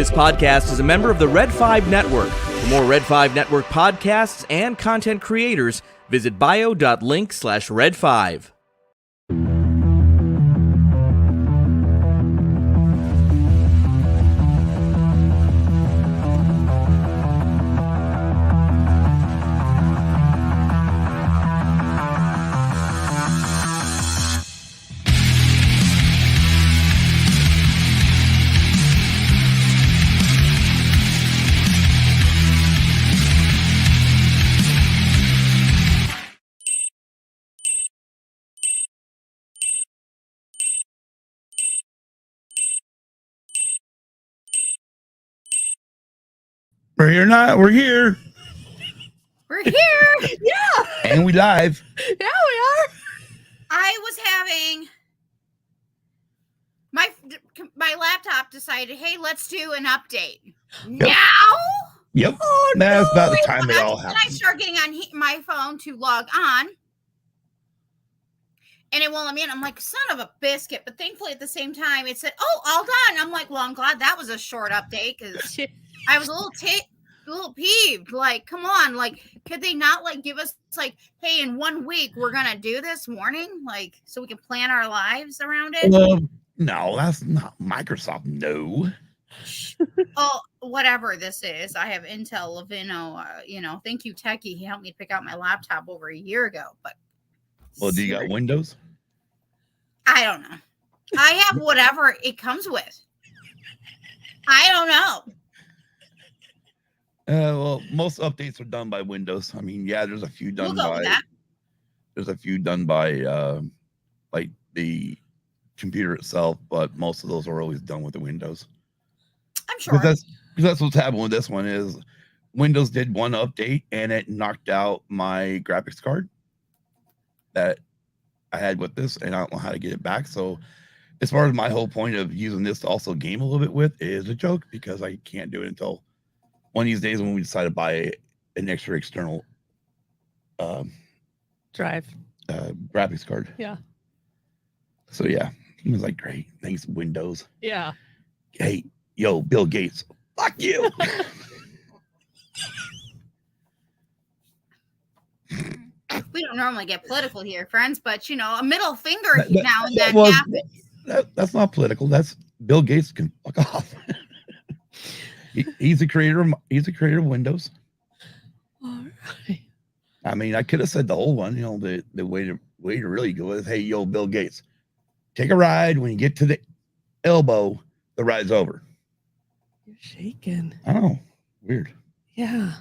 This podcast is a member of the Red 5 Network. For more Red 5 Network podcasts and content creators, visit bio.link/red5. We're here now. We're here. We're here. Yeah. And we live. Yeah, we are. I was having my laptop decided, hey, let's do an update. Yep. Now? Yep. Oh, That's no. about the time it all Then I happens. start getting on my phone to log on. And it won't let me in. I'm like, son of a biscuit. But thankfully, at the same time, it said, oh, all done. I'm like, well, I'm glad that was a short update because I was a little peeved. Like, come on. Like, could they not, like, give us, like, hey, in 1 week, we're going to do this morning? Like, so we can plan our lives around it? No, that's not Microsoft. No. Oh, whatever this is. I have Intel Levino. Thank you, Techie. He helped me pick out my laptop over a year ago. But Well, do you got Windows? I don't know. I have whatever it comes with. I don't know. Well, most updates are done by Windows. I mean, yeah, there's a few done We'll go with that. There's a few done by like the computer itself, but most of those are always done with the Windows. I'm sure. Because that's what's happened with this one is Windows did one update and it knocked out my graphics card that I had with this, and I don't know how to get it back. So as far as my whole point of using this to also game a little bit with is a joke because I can't do it until one of these days when we decide to buy an extra external Drive. graphics card. Yeah. So yeah, he was like, great, thanks Windows. Yeah. Hey, yo, Bill Gates, fuck you. We don't normally get political here, friends, but a middle finger now and then Well, happens. that's not political. That's Bill Gates can fuck off. He's the creator of Windows. All right. I mean, I could have said the whole one. The way to really go is, hey, yo, Bill Gates, take a ride. When you get to the elbow, the ride's over. You're shaking. I don't know. Weird. Yeah.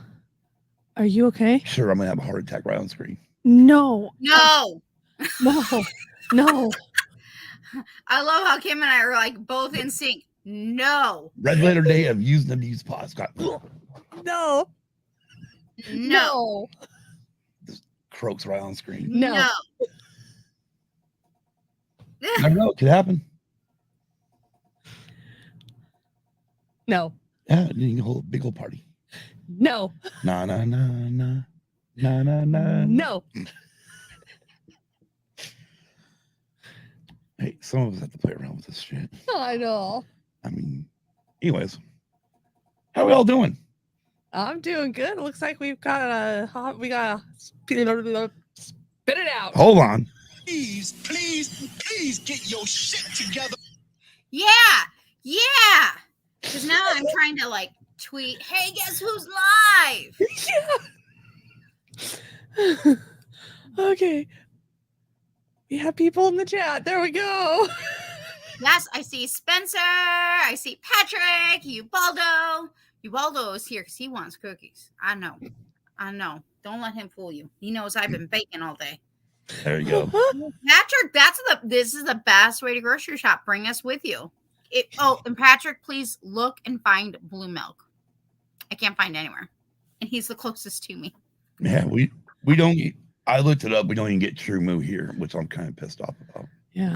Are you okay? Sure, I'm gonna have a heart attack right on screen. No. No. No. No. I love how Kim and I are like both in sync. No. Red letter day of using them to use pods. Got No. No. croaks right on screen. No. I know it could happen. No. Yeah, you can hold a big old party. No. Nah. No. Hey, some of us have to play around with this shit. I know. I mean, anyways, how are we all doing? I'm doing good. It looks like we gotta spit it out. Hold on. Please get your shit together. Yeah. Because now I'm trying to like tweet, hey, guess who's live? Yeah. Okay. We have people in the chat. There we go. Yes, I see Spencer. I see Patrick. Ubaldo. Ubaldo is here because he wants cookies. I know. Don't let him fool you. He knows I've been baking all day. There you go. Patrick, this is the best way to grocery shop. Bring us with you. And Patrick, please look and find blue milk. I can't find anywhere. And he's the closest to me. Yeah, we don't eat. I looked it up. We don't even get True Moo here, which I'm kind of pissed off about. Yeah.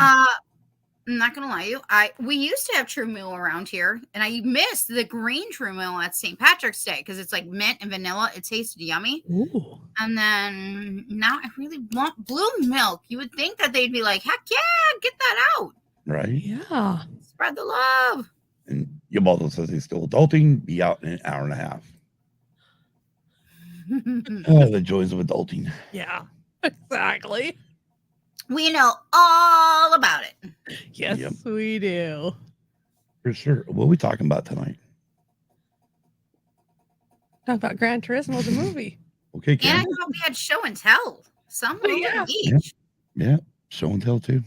I'm not gonna lie to you. We used to have True Moo around here, and I missed the green True Moo at St. Patrick's Day because it's like mint and vanilla. It tasted yummy. Ooh. And then now I really want blue milk. You would think that they'd be like, heck yeah, get that out. Right? Yeah. Spread the love. And Ubaldo says he's still adulting. Be out in an hour and a half. Oh, the joys of adulting. Yeah, exactly. We know all about it. Yes, Yep. we do. For sure. What are we talking about tonight? Talk about Gran Turismo, the movie. Okay, And I Cam. thought we had show and tell. Some Oh, little yeah. each. Yeah, show and tell too.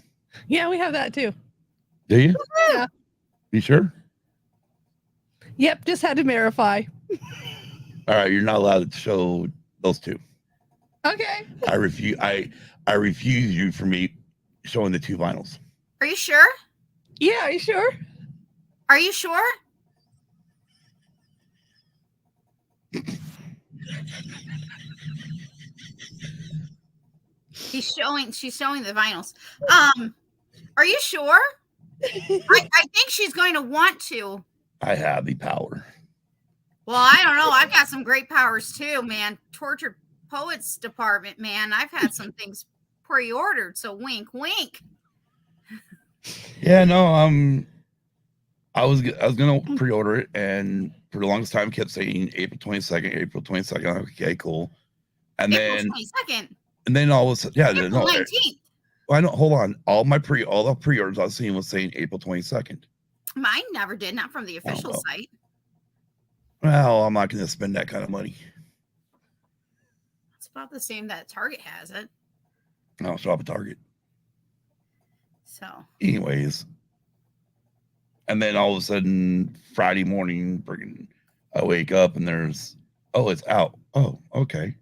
Yeah, we have that too. Do you? Yeah. You sure? Yep, just had to verify. All right, you're not allowed to show those two. Okay. I refuse. I refuse you from me showing the two vinyls. Are you sure? Yeah, are you sure? Are you sure? She's showing the vinyls. Are you sure? I think she's going to want to. I have the power. Well, I don't know. I've got some great powers too, man. Tortured Poets Department, man. I've had some things pre-ordered, so wink, wink. Yeah, no. I was gonna pre-order it, and for the longest time kept saying April 22nd, April 22nd. Okay, cool. And April then 22nd. and then all of a sudden, yeah, April no. 19th. I know. Hold on. All the pre-orders I was seeing was saying April 22nd. Mine never did, not from the official well. site. Well, I'm not gonna spend that kind of money. It's about the same that Target has it. I'll shop at Target. So Anyways. And then all of a sudden, Friday morning, friggin', I wake up and it's out. Oh, okay.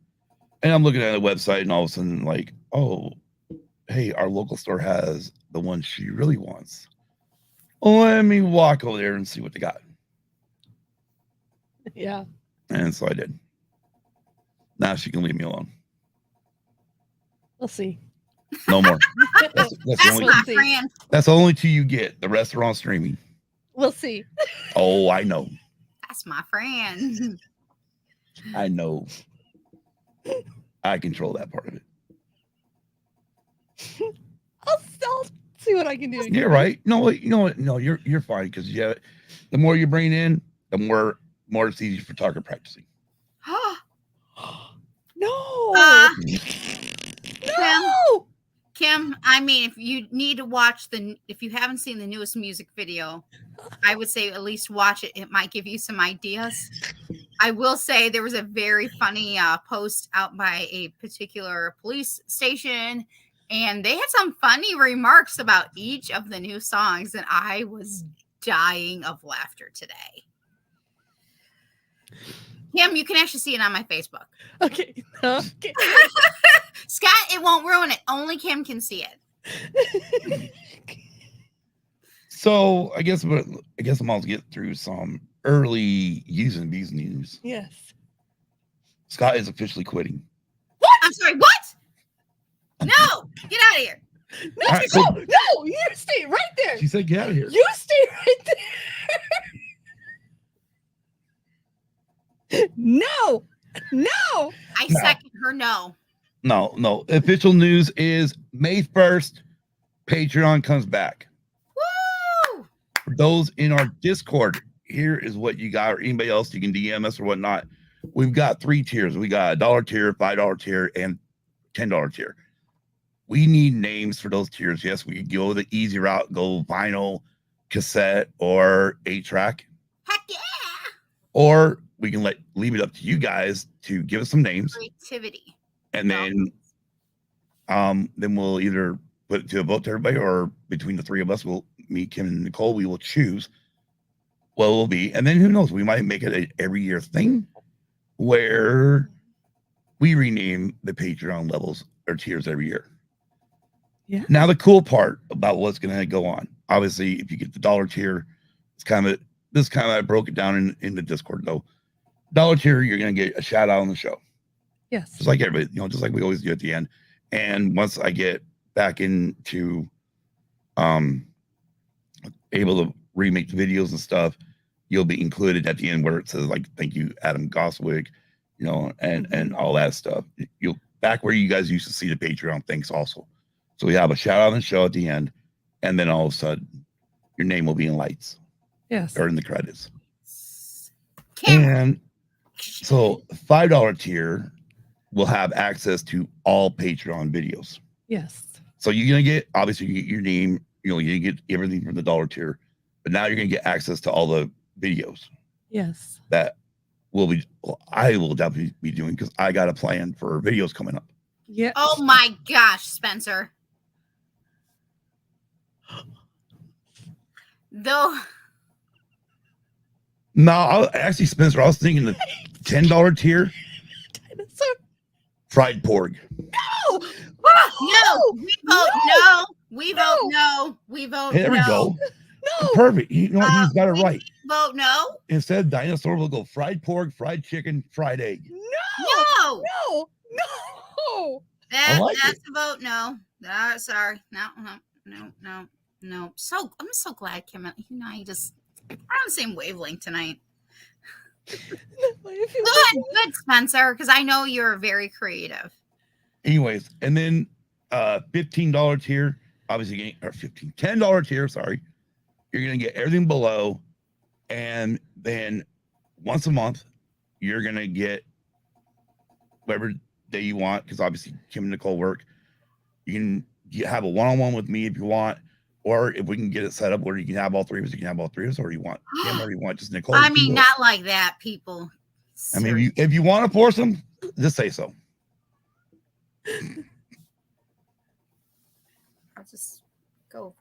And I'm looking at the website, and all of a sudden, like, oh, hey, our local store has the one she really wants. Let me walk over there and see what they got. Yeah. And so I did. Now she can leave me alone. We'll see. No more. That's that's only, my see. friend. that's the only two you get. The rest are on streaming. We'll see. Oh, I know. That's my friend. I know. I control that part of it. I'll see what I can do. You're right. No, you know what? No, you're fine, because the more you bring in, the more it's easy for target practicing. No. No. Kim, I mean, if you need to watch if you haven't seen the newest music video, I would say at least watch it. It might give you some ideas. I will say there was a very funny post out by a particular police station, and they had some funny remarks about each of the new songs, and I was dying of laughter today. Kim, you can actually see it on my Facebook. Okay. Okay. Scott, it won't ruin it. Only Kim can see it. So I guess I'm all to get through some early using these news. Yes. Scott is officially quitting. What? I'm sorry, what? No, get out of here. No, All right, no, so- no, you stay right there. She said, "Get out of here." You stay right there. No. I No. second her no. No. Official news is May 1st, Patreon comes back. Woo! For those in our Discord, here is what you got, or anybody else, you can DM us or whatnot. We've got 3 tiers. We got $1 tier, $5 tier, and $10 tier. We need names for those tiers. Yes, we could go the easy route, go vinyl, cassette, or 8-track. Heck yeah! Or we can leave it up to you guys to give us some names, Creativity. and then we'll either put it to a vote to everybody, or between the 3 of us, me, Kim, and Nicole, we will choose what it will be. And then who knows, we might make it an every year thing where we rename the Patreon levels or tiers every year. Yeah. Now, the cool part about what's going to go on, obviously, if you get the $1 tier, I broke it down in the Discord though. $1 tier, you're going to get a shout out on the show. Yes. Just like everybody, just like we always do at the end. And once I get back into able to remake the videos and stuff, you'll be included at the end where it says, like, thank you, Adam Goswick, and all that stuff. You'll back where you guys used to see the Patreon things also. So we have a shout out on the show at the end, and then all of a sudden your name will be in lights. Yes. or in the credits. Kim, And so $5 tier will have access to all Patreon videos. Yes. So you're gonna get, obviously, you get your name, you get everything from the dollar tier, but now you're gonna get access to all the videos Yes. that I will definitely be doing, because I got a plan for videos coming up. Yes. oh my gosh, Spencer. Though No, actually, Spencer, I was thinking the $10 tier, Dinosaur. fried pork. No. no, we vote no. We vote no. We vote Hey, there we no. go. No. Perfect. You know what? He's got it we right. Vote no. Instead of dinosaur, we'll go fried pork, fried chicken, fried egg. No. No. No. I like That's it. a vote no. Sorry. No. So I'm so glad, Kim. You and I just we're on the same wavelength tonight. Good, Spencer, because I know you're very creative. Anyways, and then $15 tier, obviously, or $10 tier, sorry. You're gonna get everything below, and then once a month, you're gonna get whatever day you want, because obviously Kim and Nicole work. You can have a one-on-one with me if you want, or if we can get it set up where you can have all three of us, you can have all three of us, or you want Kim, or you want just Nicole. I mean, not like that, people. I mean, if you want to force them, just say so. I'll just go.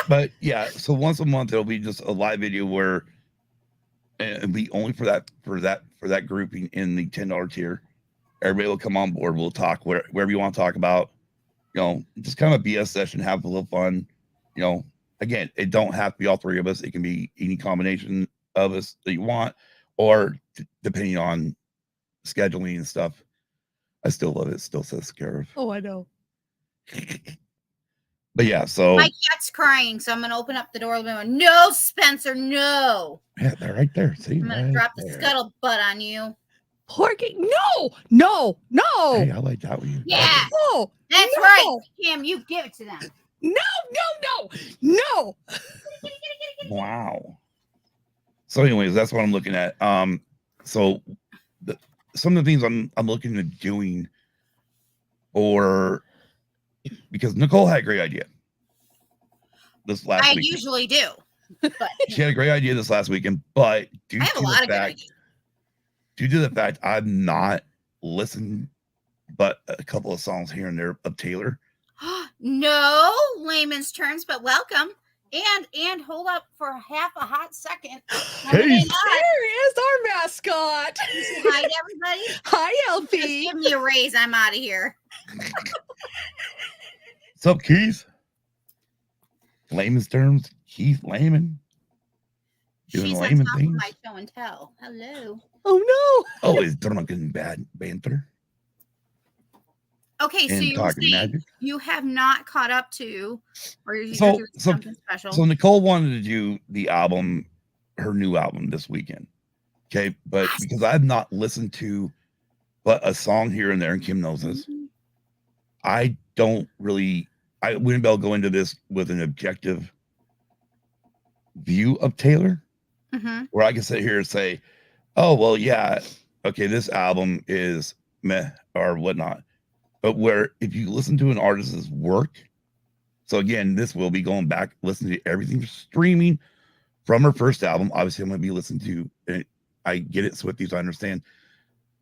But yeah, so once a month it'll be just a live video where it'll be only for that grouping in the $10 tier. Everybody will come on board. We'll talk wherever you want to talk about. Just kind of a BS session, have a little fun. Again, it don't have to be all three of us. It can be any combination of us that you want, or depending on scheduling and stuff. I still love it. Still says Scarif. Oh, I know. But yeah, so My cat's crying, so I'm gonna open up the door. No, Spencer, no. yeah, they're right there. See, I'm gonna right drop the there. scuttlebutt on you. Porky. No. Hey, I like that one. Yeah, No. that's No. right, Kim. You give it to them. No. Wow. So, anyways, that's what I'm looking at. So some of the things I'm looking at doing, because Nicole had a great idea this last I weekend. usually do, but She had a great idea this last weekend, but I have a lot of good ideas. due to the fact I've not listened but a couple of songs here and there of Taylor. No layman's terms, but welcome. And hold up for half a hot second. Hey. There is our mascot. Hi, everybody. Hi, Just LP. give me a raise. I'm out of here. What's up, Keith? Layman's terms, Keith Layman. Doing She's on layman top things. of my show and tell. Hello. Oh no. Always drunken bad banter Okay, so and you were talking saying magic. you have not caught up to, or you're So- doing so- something special. So Nicole wanted to do the album, her new album this weekend. Okay, but because I've not listened to but a song here and there, and Kim knows this, I wouldn't be able to go into this with an objective view of Taylor, Mhm. where I can sit here and say, oh, well, yeah, okay, this album is meh or whatnot. But where if you listen to an artist's work, so again, this will be going back, listening to everything streaming from her first album. Obviously, I'm going to be listening to it. I get it, Swifties, I understand.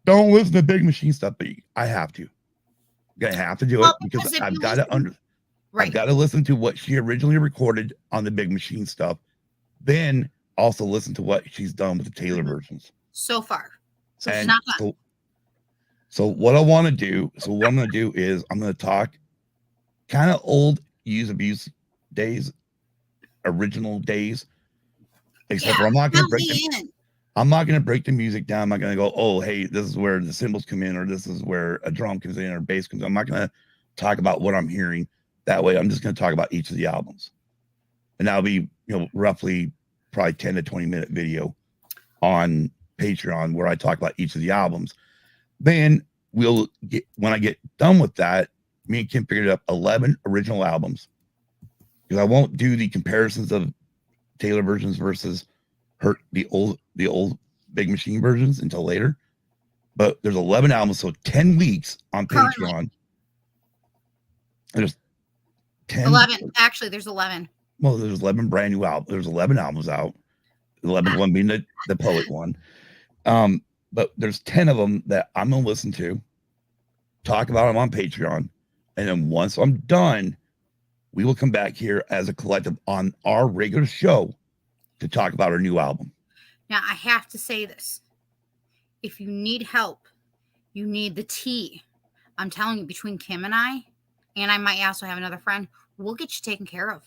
Don't listen to Big Machine stuff, but I have to. I'm going to have to do Well, it because because if I've you got to listen- I've got to listen to what she originally recorded on the Big Machine stuff, then also listen to what she's done with the Taylor Mhm. versions. So far. So it's And not done. so what I want to do, what I'm going to do is I'm going to talk kind of old Use Abuse days, original days, except for I'm not going to break the music down. I'm not going to go, oh, hey, this is where the cymbals come in, or this is where a drum comes in, or bass comes in. I'm not going to talk about what I'm hearing that way. I'm just going to talk about each of the albums. And that'll be, roughly probably 10 to 20 minute video on Patreon where I talk about each of the albums. Then when I get done with that, me and Kim figured up 11 original albums. because I won't do the comparisons of Taylor versions versus the old Big Machine versions until later. But there's 11 albums, so 10 weeks on Currently. Patreon. There's 10. 11. Actually, there's 11. Well, there's 11 brand new albums. There's 11 albums out. The 11th one being the Poet one. But there's 10 of them that I'm gonna listen to, talk about them on Patreon, and then once I'm done, we will come back here as a collective on our regular show to talk about our new album. Now, I have to say this. If you need help, you need the tea. I'm telling you, between Kim and I might also have another friend, we'll get you taken care of.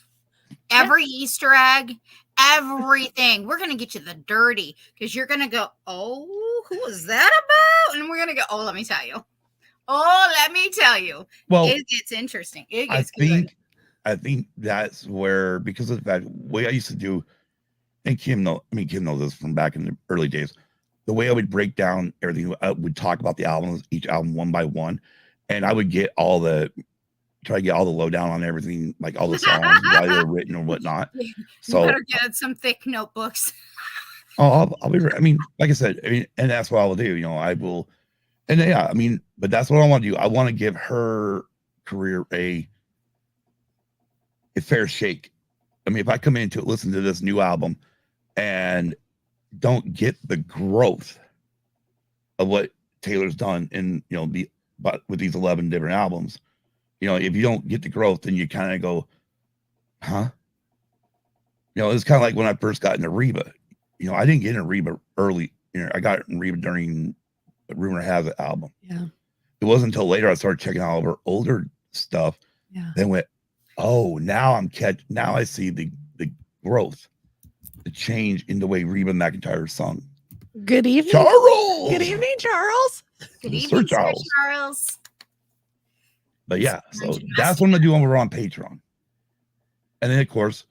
Every Easter egg, everything. We're going to get you the dirty because you're going to go, oh, who was that about? And we're going to go, oh, let me tell you. Oh, let me tell you. Well, it gets interesting. It gets good. I think that's where, because of the fact, the way I used to do, and Kim knows this from back in the early days, the way I would break down everything, I would talk about the albums, each album one by one, and I would try to get all the lowdown on everything, like all the songs, why they were written or whatnot. So you better get some thick notebooks. I'll be, like I said, and that's what I will do. I will, and yeah, but that's what I want to do. I want to give her career a fair shake. If I come into it, listen to this new album and don't get the growth of what Taylor's done in, but with these 11 different albums, if you don't get the growth, then you kind of go, huh? It's kind of like when I first got into Reba. I didn't get into Reba early. I got in Reba during the Rumor Has It album. Yeah. It wasn't until later I started checking out all of her older stuff. Yeah. Then went, oh, now I see the growth, the change in the way Reba McEntire sung. Good evening, Charles. Good evening, Charles. Good evening, Sir Charles. But yeah, so that's what I'm gonna do over on Patreon. And then of course,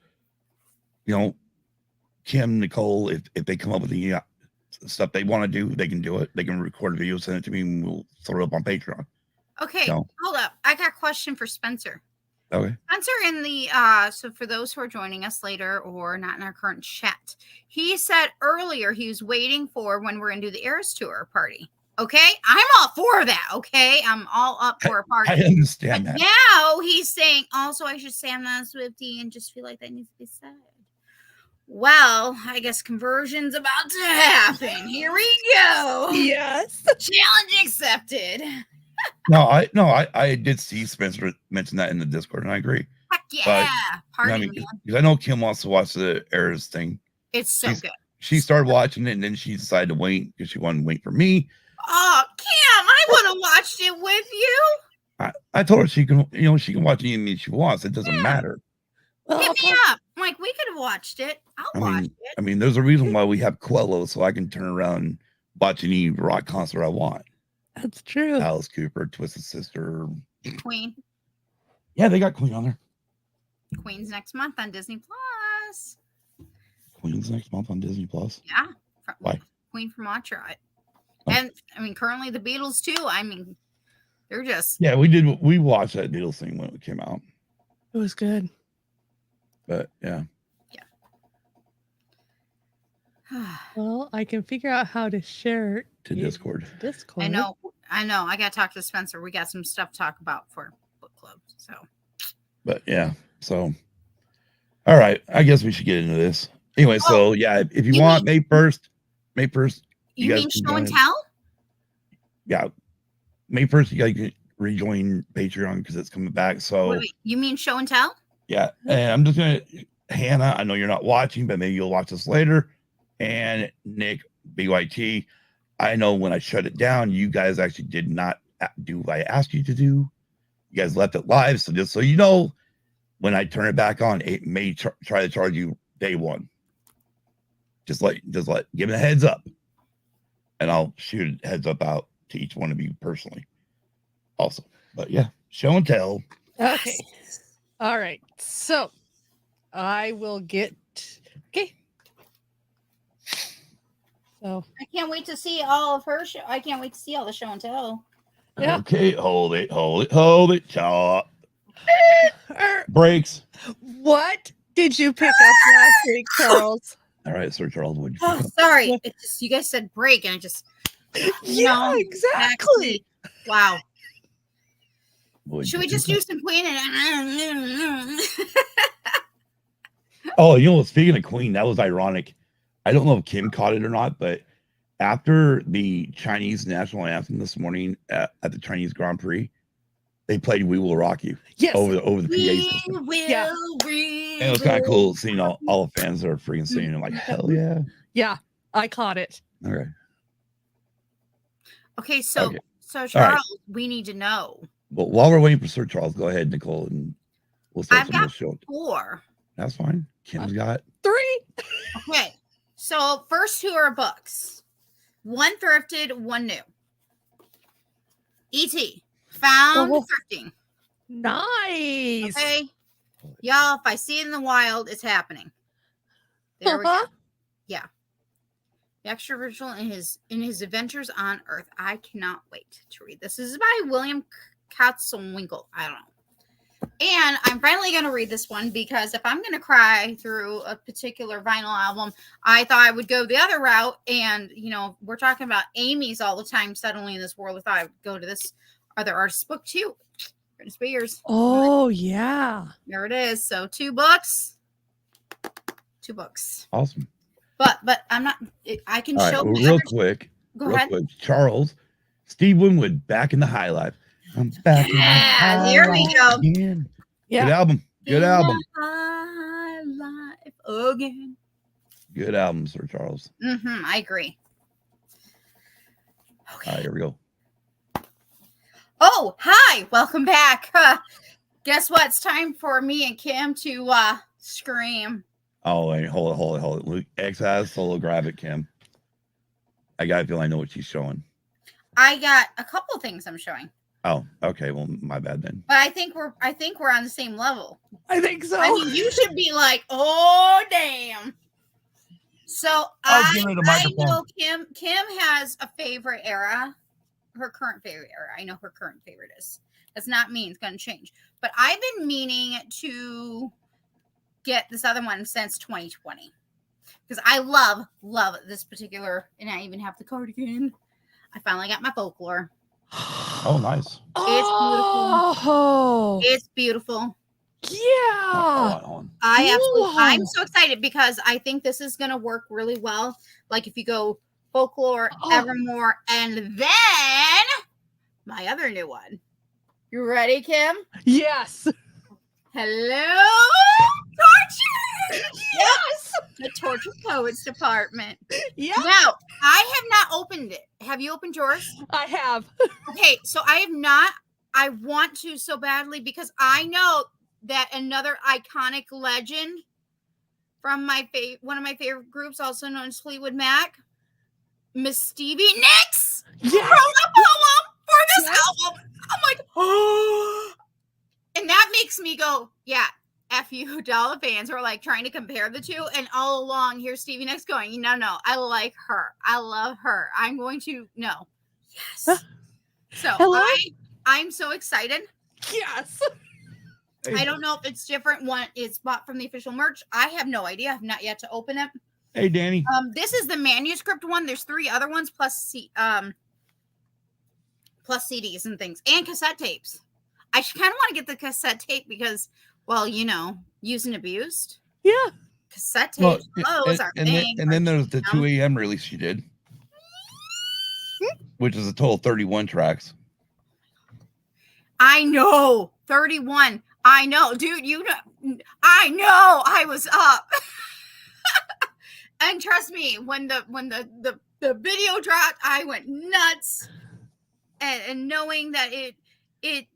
Kim, Nicole, if they come up with the stuff they want to do, they can do it. They can record a video, send it to me, and we'll throw it up on Patreon. Okay, hold up. I got a question for Spencer. Okay. Spencer in the so for those who are joining us later or not in our current chat, he said earlier he was waiting for when we're gonna do the Eras Tour party. Okay, I'm all for that. Okay, I'm all up for a party. I understand that. Now he's saying also I should say I'm not a Swiftie and just feel like that needs to be said. Well, I guess conversion's about to happen. Here we go. Yes. Challenge accepted. No, I did see Spencer mention that in the Discord, and I agree. Heck yeah. Party, because I know Kim wants to watch the Eras thing. It's so good. She started watching it, and then she decided to wait because she wanted to wait for me. Oh, Kim, I want to watch it with you. I told her she can, she can watch anything she wants. It doesn't matter. Hit me up. Like, we could have watched it. I'll watch it. There's a reason why we have Quello, so I can turn around and watch any rock concert I want. That's true. Alice Cooper, Twisted Sister, Queen. Yeah, they got Queen on there. Queen's next month on Disney Plus. Queen's next month on Disney Plus. Yeah. Why? Queen from Montreal. And currently the Beatles too. They're just. Yeah, we watched that Beatles thing when it came out. It was good. But yeah. Well, I can figure out how to share it to Discord. I know. I got to talk to Spencer. We got some stuff to talk about for book club. So. But yeah, so. All right, I guess we should get into this. Anyway, so yeah, if you want May 1st. You mean show and tell? Yeah, May 1st. You guys can rejoin Patreon because it's coming back. So. Wait, you mean show and tell? Yeah, and I'm just gonna Hannah. I know you're not watching, but maybe you'll watch this later. And Nick BYT. I know when I shut it down, you guys actually did not do what I asked you to do. You guys left it live, so just so you know, when I turn it back on, it may try to charge you day one. Just give it a heads up, and I'll shoot a heads up out to each one of you personally. Also, but yeah, show and tell. Okay. All right. So I will get. Okay. So I can't wait to see all of her show. I can't wait to see all the show and tell. Yeah. Okay, hold it. Stop. Breaks. What did you pick up last week, Charles? All right, Sir Charles, what'd you Oh, pick up? sorry. It just, you guys said break, and I just, Yeah, exactly. Wow. What'd Should you we just pick do up? some Queen and Oh, speaking of Queen, that was ironic. I don't know if Kim caught it or not, but after the Chinese national anthem this morning at the Chinese Grand Prix, they played "We Will Rock You" Yes. over the PA we system. will Yeah. And it was kind of cool seeing all the fans that are freaking singing. I'm like, hell yeah! Yeah, I caught it. All right. Okay, so Okay. Charles, All right. we need to know. Well, while we're waiting for Sir Charles, go ahead, Nicole, and we'll start I've some of the got show. 4. That's fine. Kim's got 3. Okay, so first 2 are books. 1 thrifted, 1 new. E.T. Found Oh. thrifting. Nice. Okay, y'all. If I see it in the wild, it's happening. There we go. Yeah, the extra original in his adventures on Earth. I cannot wait to read this. This is by William Katzenwinkel. I don't know. And I'm finally going to read this one because if I'm going to cry through a particular vinyl album, I thought I would go the other route. And, we're talking about Amy's all the time suddenly in this world. I thought I would go to this other artist's book too. Britney Spears. Oh, yeah. There it is. So 2 books. 2 books. awesome. But I'm not, I can All right, show well, my real other- quick, Go ahead. Charles, Steve Winwood, Back in the High Life. I'm back in the Yeah, high there we life go. again. Yeah. Good album. Good In album. my life again. Good album, Sir Charles. I agree. Okay. All right, here we go. Oh, hi. Welcome back. Guess what? It's time for me and Kim to scream. Oh, wait, hold it. Luke X has solo grab it, Kim. I got a feeling I know what she's showing. I got a couple of things I'm showing. Oh, okay. Well, my bad then. But I think we're on the same level. I think so. I mean, you should be like, oh damn. So I give her the microphone. know Kim has a favorite era, her current favorite era. I know her current favorite is. That's not mean, it's gonna change. But I've been meaning to get this other one since 2020. Because I love this particular, and I even have the cardigan. I finally got my folklore. Oh, nice. Oh, It's beautiful. yeah. Hold on. I'm so excited because I think this is going to work really well. Like if you go folklore, Evermore, and then my other new one. You ready, Kim? Yes. Hello, Torture! Yes! The Torture Poets Department. Yeah. Now, I have not opened it. Have you opened yours? I have. Okay, so I have not. I want to so badly because I know that another iconic legend from one of my favorite groups, also known as Fleetwood Mac, Miss Stevie Nicks, Yes. wrote a poem for this album. I'm like, oh. And that makes me go, yeah, F you to all the fans who are like trying to compare the two. And all along, here's Stevie Nicks going, no, I like her. I love her. I'm going to, no. Yes. So Hello? I'm so excited. Yes. I don't know if it's different when it's bought from the official merch. I have no idea. I've not yet to open it. Hey, Danny. This is the manuscript one. There's 3 other ones plus CDs and things and cassette tapes. I kind of want to get the cassette tape because, well, used and abused. Yeah. Cassette tapes. And then there's the 2 a.m. release she did, which is a total of 31 tracks. I know. 31. I know, dude. I know. I was up. And trust me, when the video dropped, I went nuts. And knowing that it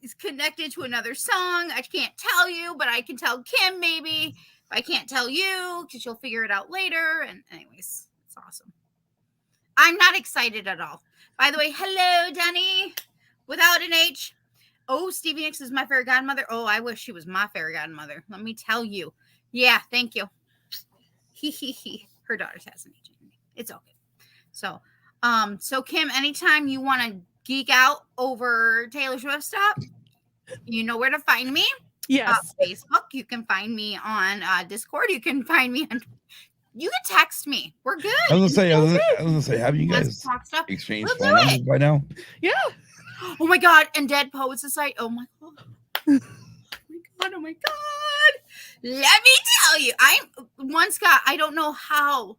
is connected to another song, I can't tell you, but I can tell Kim maybe. I can't tell you because you'll figure it out later. And anyways, it's awesome. I'm not excited at all. By the way, hello, Danny, without an H. Oh, Stevie Nicks is my fairy godmother. Oh, I wish she was my fairy godmother. Let me tell you. Yeah, thank you. Her daughter has an H. It's okay. So, so Kim, anytime you want to geek out over Taylor Swift stuff, You know where to find me. Yes. Facebook. You can find me on Discord. You can find me on. You can text me. We're good. I was gonna say, have you Wants to guys talk stuff. exchanged We'll phone do numbers by now? Yeah. Oh my god! And Dead Poets Society. Oh my god. Oh my god. Let me tell you, Scott, I don't know how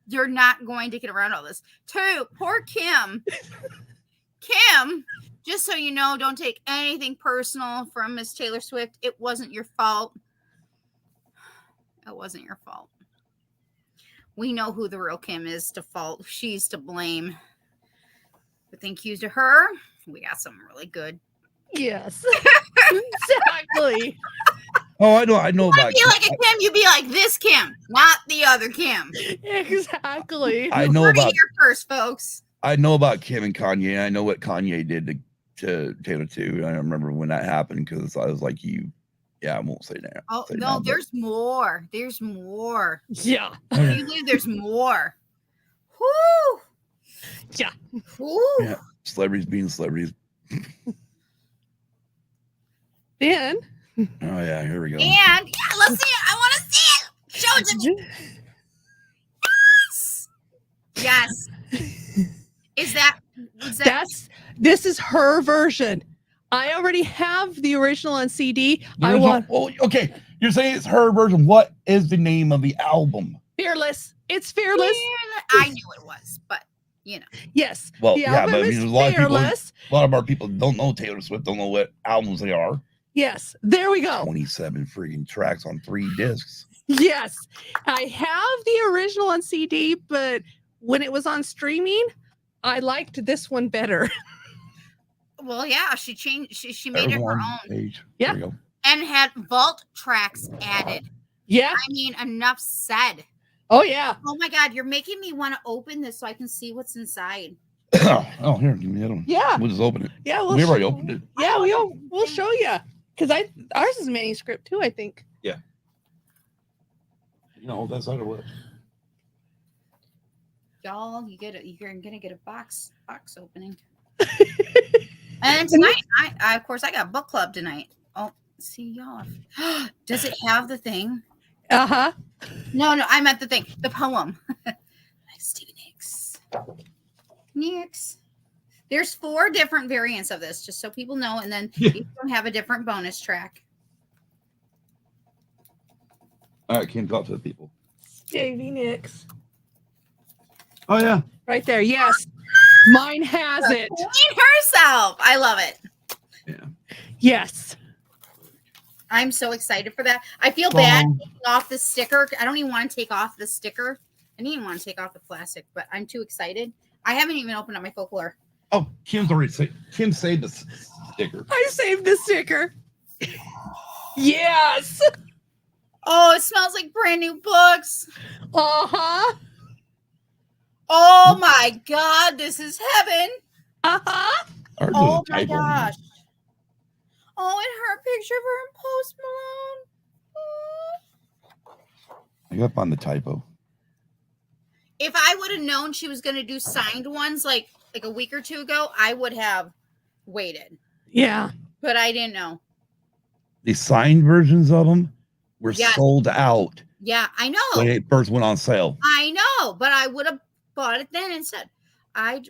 you're not going to get around all this. Two, poor Kim. Kim, just so you know, don't take anything personal from Miss Taylor Swift. It wasn't your fault. It wasn't your fault. We know who the real Kim is to fault. She's to blame. But thank you to her. We got something really good. Yes. Exactly. Oh, I know about. I'd be like a Kim, you'd be like this Kim, not the other Kim. Exactly. I know Heard it about. here first, folks. I know about Kim and Kanye. I know what Kanye did to Taylor too. I remember when that happened because I was like, I won't say that. Oh no, there's more. There's more. Yeah. Can you believe there's more? Whoo! Yeah. Whoo! Yeah, celebrities being celebrities. Then. Oh yeah, here we go. And yeah, let's see it. I want to see it. Show it to me. Yes. This is her version. I already have the original on CD. Okay. You're saying it's her version. What is the name of the album? Fearless. It's Fearless. I knew it was, but you know. Yes. Well, the yeah, album but I is mean, a Fearless. lot of our people don't know Taylor Swift, don't know what albums they are. Yes. There we go. 27 freaking tracks on 3 discs. Yes. I have the original on CD, but when it was on streaming, I liked this one better. Well, yeah, she changed. She made it her own. Page. Yeah. There we go. And had vault tracks added. Yeah. I mean, enough said. Oh yeah. Oh my God, you're making me want to open this so I can see what's inside. Oh, here, give me the other one. Yeah. We'll just open it. Yeah. We've already opened it. Yeah, we'll show you. Because ours is manuscript too, I think. Yeah. No, that's not what. Y'all, you're gonna get a box opening. And tonight, I of course I got book club tonight. Oh, see y'all. Does it have the thing? Uh-huh. No, I meant the thing, the poem. Nice, Stevie Nicks. There's 4 different variants of this, just so people know, and then each one have a different bonus track. All right, Kim, talk to the people. Stevie Nicks. Oh yeah. Right there. Yes. Mine has it. Queen herself. I love it. Yeah. Yes. I'm so excited for that. I feel bad taking off the sticker. I don't even want to take off the sticker. I didn't even want to take off the plastic, but I'm too excited. I haven't even opened up my folklore. Oh, Kim saved the sticker. I saved the sticker. Yes. Oh, it smells like brand new books. Uh-huh. Oh my God, this is heaven. Uh-huh. Oh my gosh. Oh, and her picture of her and Post Malone. I got on the typo. If I would have known she was going to do signed ones like a week or 2 ago, I would have waited. Yeah. But I didn't know. The signed versions of them were sold out. Yeah, I know. When it first went on sale. I know, but I would have bought it then instead. I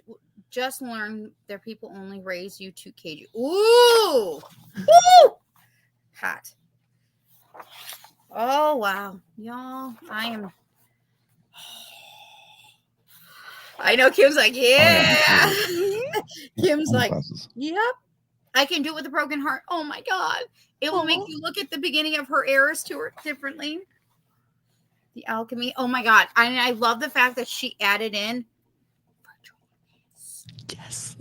just learned their people only raise you 2 kg. Ooh! Woo! Hot. Oh, wow. Y'all, I know Kim's like, yeah. Kim's like, yep. I can do it with a broken heart. Oh my God. It will make you look at the beginning of her Eras tour differently. The alchemy. Oh my God. I love the fact that she added in. Yes.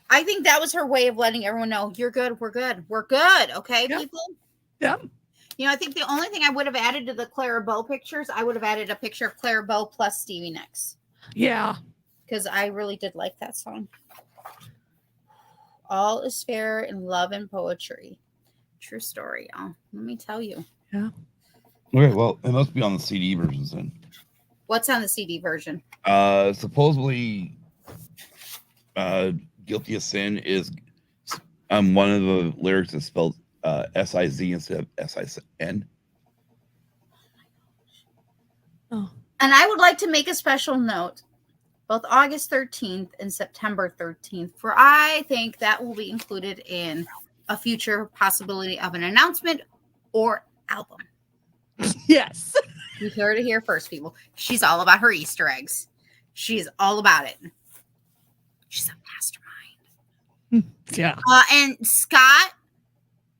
I think that was her way of letting everyone know you're good. We're good. We're good. Okay, people? Yep. You know, I think the only thing I would have added to the Clara Bow pictures, I would have added a picture of Clara Bow plus Stevie Nicks. Yeah. Because I really did like that song. All is fair in love and poetry. True story, y'all. Let me tell you. Yeah. Okay, well, it must be on the CD versions then. What's on the CD version? Supposedly, Guilty of Sin is One of the lyrics is spelled S-I-Z instead of S-I-N. Oh. And I would like to make a special note, both August 13th and September 13th, for I think that will be included in a future possibility of an announcement or album. Yes. You heard it here first, people. She's all about her Easter eggs. She's all about it. She's a mastermind. Yeah. And Scott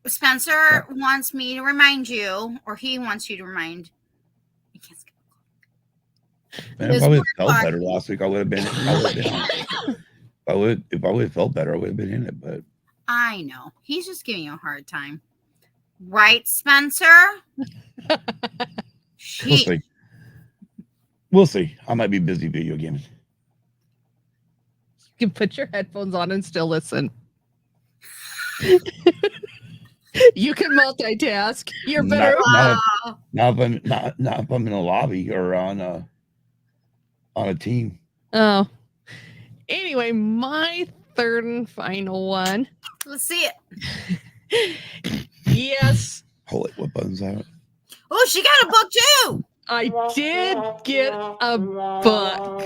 Spencer wants me to remind you, or he wants you to remind. You can't skip. Man, if I would have felt better last week, I would have been. If I would have felt better, I would have been in it. But I know he's just giving you a hard time, right, Spencer? we'll see. We'll see. I might be busy video gaming. You can put your headphones on and still listen. You can multitask. You're better. Not if I'm in a lobby or on a team. Oh. Anyway, my third and final one. Let's see it. Yes. Hold it. What button's that? Oh, she got a book too. I did get a book.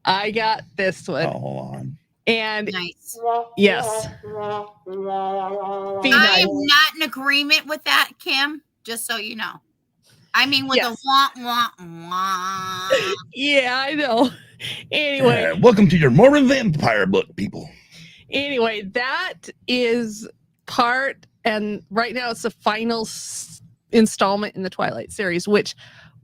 I got this one. Oh, hold on. And Nice. yes. I am not in agreement with that, Kim, just so you know. I mean, with Yes. the wah, wah, wah. Yeah, I know. Anyway, welcome to your Mormon Vampire book, people. Anyway, that is part, and right now it's the final installment in the Twilight series, which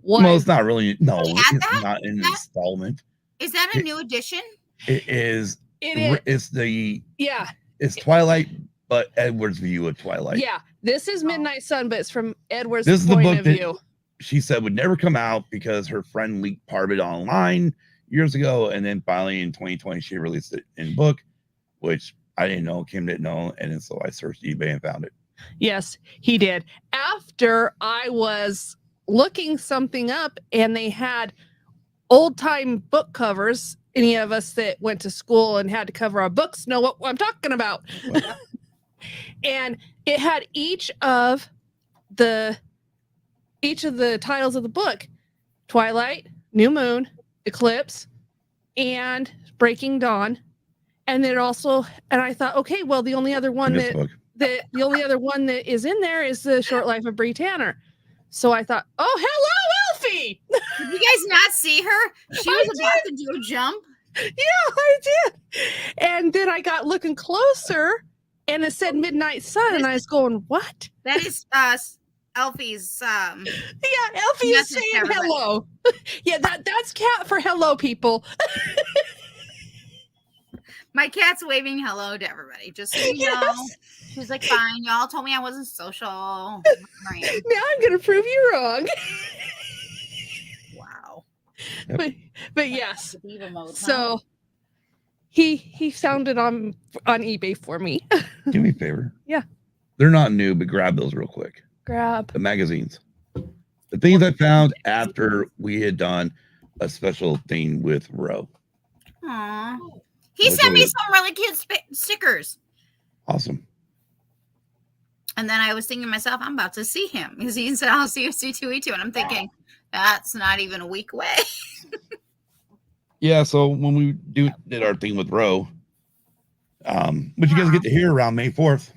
was. Well, it's not really. No, Yeah, it's not an installment. Is that a new edition? It is. It is. It's the. Yeah. It's Twilight, but Edward's view of Twilight. Yeah. This is Midnight Sun, but it's from Edward's This is the point book of that view. she said would never come out because her friend leaked part of it online years ago, and then finally in 2020 she released it in book, which I didn't know, Kim didn't know, and then so I searched eBay and found it. Yes, he did. After I was looking something up, and they had old time book covers. Any of us that went to school and had to cover our books know what I'm talking about. And it had each of the titles of the book: Twilight, New Moon, Eclipse, and Breaking Dawn. And then also, and I thought, okay, well, the only other one that is in there is The Short Life of Bree Tanner. So I thought, oh, hello, Elfie. Did you guys not see her? She was about to do a jump. Yeah, I did. And then I got looking closer, and it said Midnight Sun, and I was going, what? That is Elfie's. Yeah, Elfie is saying hello. Yeah, that's cat for hello, people. My cat's waving hello to everybody. Just so you know. She's like, fine. Y'all told me I wasn't social. Now I'm going to prove you wrong. Wow. Yep. But yes. Diva mode, huh? So he found it on eBay for me. Do me a favor. Yeah. They're not new, but grab those real quick. Grab. The magazines. The things I found after we had done a special thing with Roe. Aww. He sent me some really cute stickers. Awesome. And then I was thinking to myself, I'm about to see him because he said, I'll see you C2E2. And I'm thinking, that's not even a week away. Yeah, so when we did our thing with Roe, which you guys get to hear around May 4th.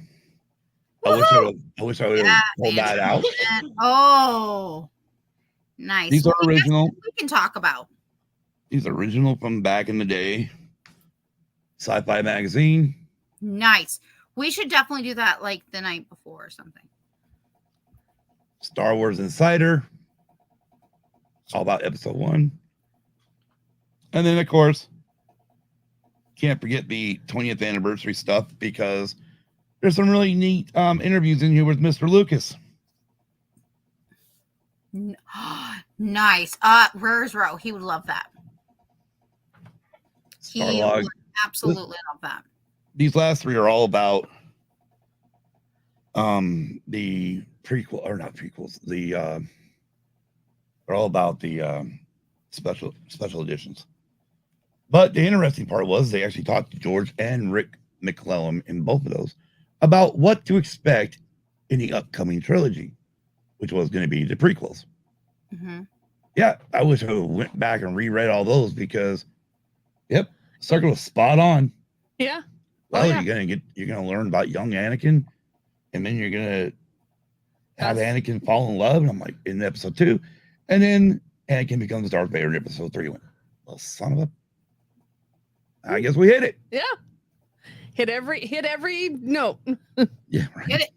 I wish I would have pulled that out. Oh, nice. These are original. We can talk about. These are original from back in the day. Sci-Fi magazine. Nice. We should definitely do that like the night before or something. Star Wars Insider. All about episode 1. And then, of course, can't forget the 20th anniversary stuff because there's some really neat interviews in here with Mr. Lucas. Nice. Where's Roe? He would love that. He would absolutely love that. These last 3 are all about the prequel, or not prequels. They're all about the special editions. But the interesting part was they actually talked to George and Rick McClellan in both of those about what to expect in the upcoming trilogy, which was going to be the prequels. Mhm. Yeah, I wish I went back and reread all those because, yep, Circle was spot on. Yeah. Well, yeah. you're gonna learn about young Anakin, and then you're gonna have That's- Anakin fall in love. And I'm like, in episode 2, and then Anakin becomes Darth Vader in episode 3. I went, well, son of a, I guess we hit it. Yeah. Hit every note. Yeah, right. Get it?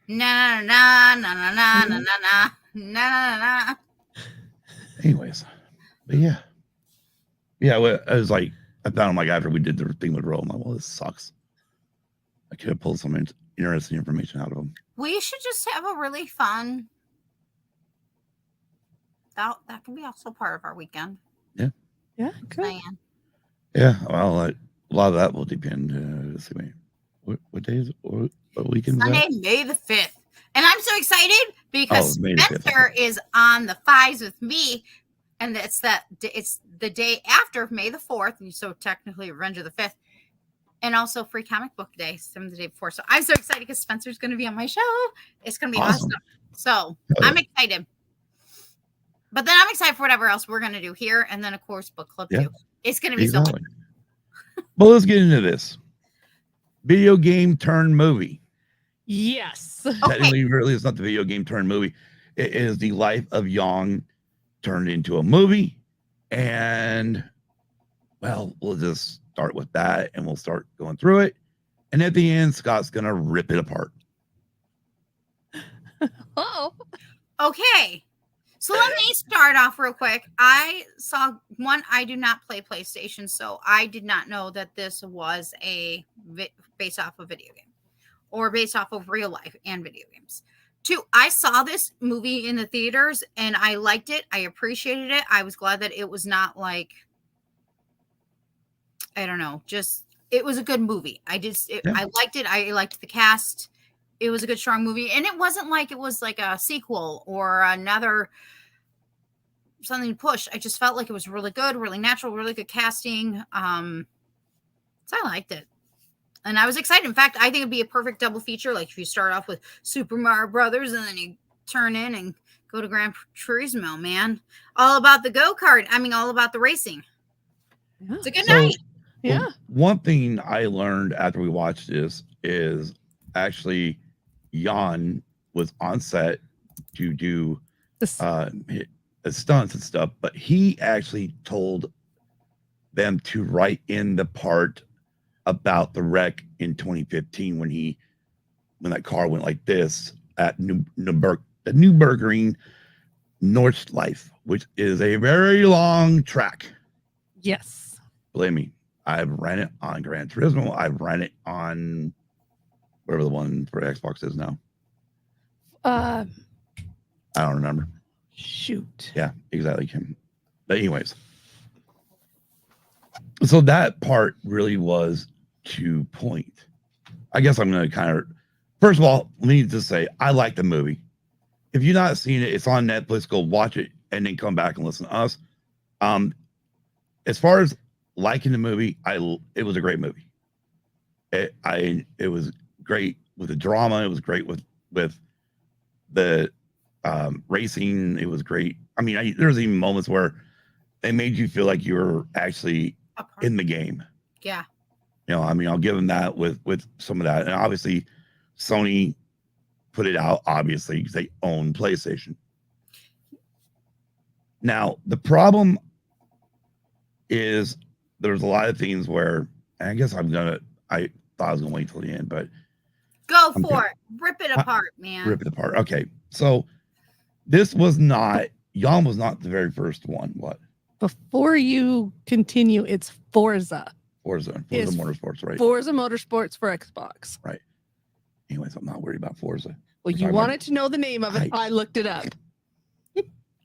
Na na na na na na na na na na na. Anyways, but yeah, I was like, I found like after we did the thing with Roll, I'm like, well, this sucks. I could have pulled some interesting information out of them. We should just have a really fun. That can be also part of our weekend. Yeah. Good. Man. Yeah, well, a lot of that will depend. Let's see, wait, what day is it? What weekend is Sunday, that? May the 5th. And I'm so excited because May the 5th. Spencer is on the 5s with me. And it's the day after May the 4th. And so technically Revenge of the 5th. And also Free Comic Book Day, the day before. So I'm so excited because Spencer's going to be on my show. It's going to be awesome. So I'm excited. But then I'm excited for whatever else we're going to do here. And then, of course, book club too. It's going to be so much. Well, let's get into this. Video game turned movie. Yes. Technically, really, it's not the video game turned movie. It is the life of Yang turned into a movie. And, well, we'll just start with that and we'll start going through it. And at the end, Scott's going to rip it apart. Oh. Okay. So let me start off real quick. I saw one. I do not play PlayStation, so I did not know that this was based off a video game or based off of real life and video games. 2, I saw this movie in the theaters and I liked it. I appreciated it. I was glad that it was not like, I don't know, just it was a good movie. I liked it. I liked the cast. It was a good, strong movie. And it wasn't like it was like a sequel or another something to push. I just felt like it was really good, really natural, really good casting. So I liked it. And I was excited. In fact, I think it'd be a perfect double feature. Like if you start off with Super Mario Brothers and then you turn in and go to Gran Turismo, man. All about the go-kart. I mean, all about the racing. Yeah. It's a good night. Yeah. One thing I learned after we watched this is actually Jan was on set to do stunts and stuff, but he actually told them to write in the part about the wreck in 2015 when that car went like this at the Nürburgring Nordschleife, which is a very long track. Yes. Believe me, I've ran it on Gran Turismo. I've ran it on whatever the one for Xbox is now. I don't remember. Shoot. Yeah, exactly, Kim. But anyways, so that part really was to point. I guess I'm going to kind of, first of all, let me just say, I like the movie. If you've not seen it, it's on Netflix. Go watch it and then come back and listen to us. As far as liking the movie, it was a great movie. It was great with the drama. It was great with the racing. It was great. I mean, there's even moments where they made you feel like you were actually in the game. Yeah. You know, I mean, I'll give them that with some of that. And obviously, Sony put it out, obviously, because they own PlayStation. Now, the problem is there's a lot of things where, and I guess I thought I was going to wait till the end, but go for it. Rip it apart, man. Rip it apart. Okay. So this was not, Jan was not the very first one. What? Before you continue, it's Forza. Forza It's Motorsports, right? Forza Motorsports for Xbox. Right. Anyways, I'm not worried about Forza. Well, you wanted to know the name of it. I looked it up.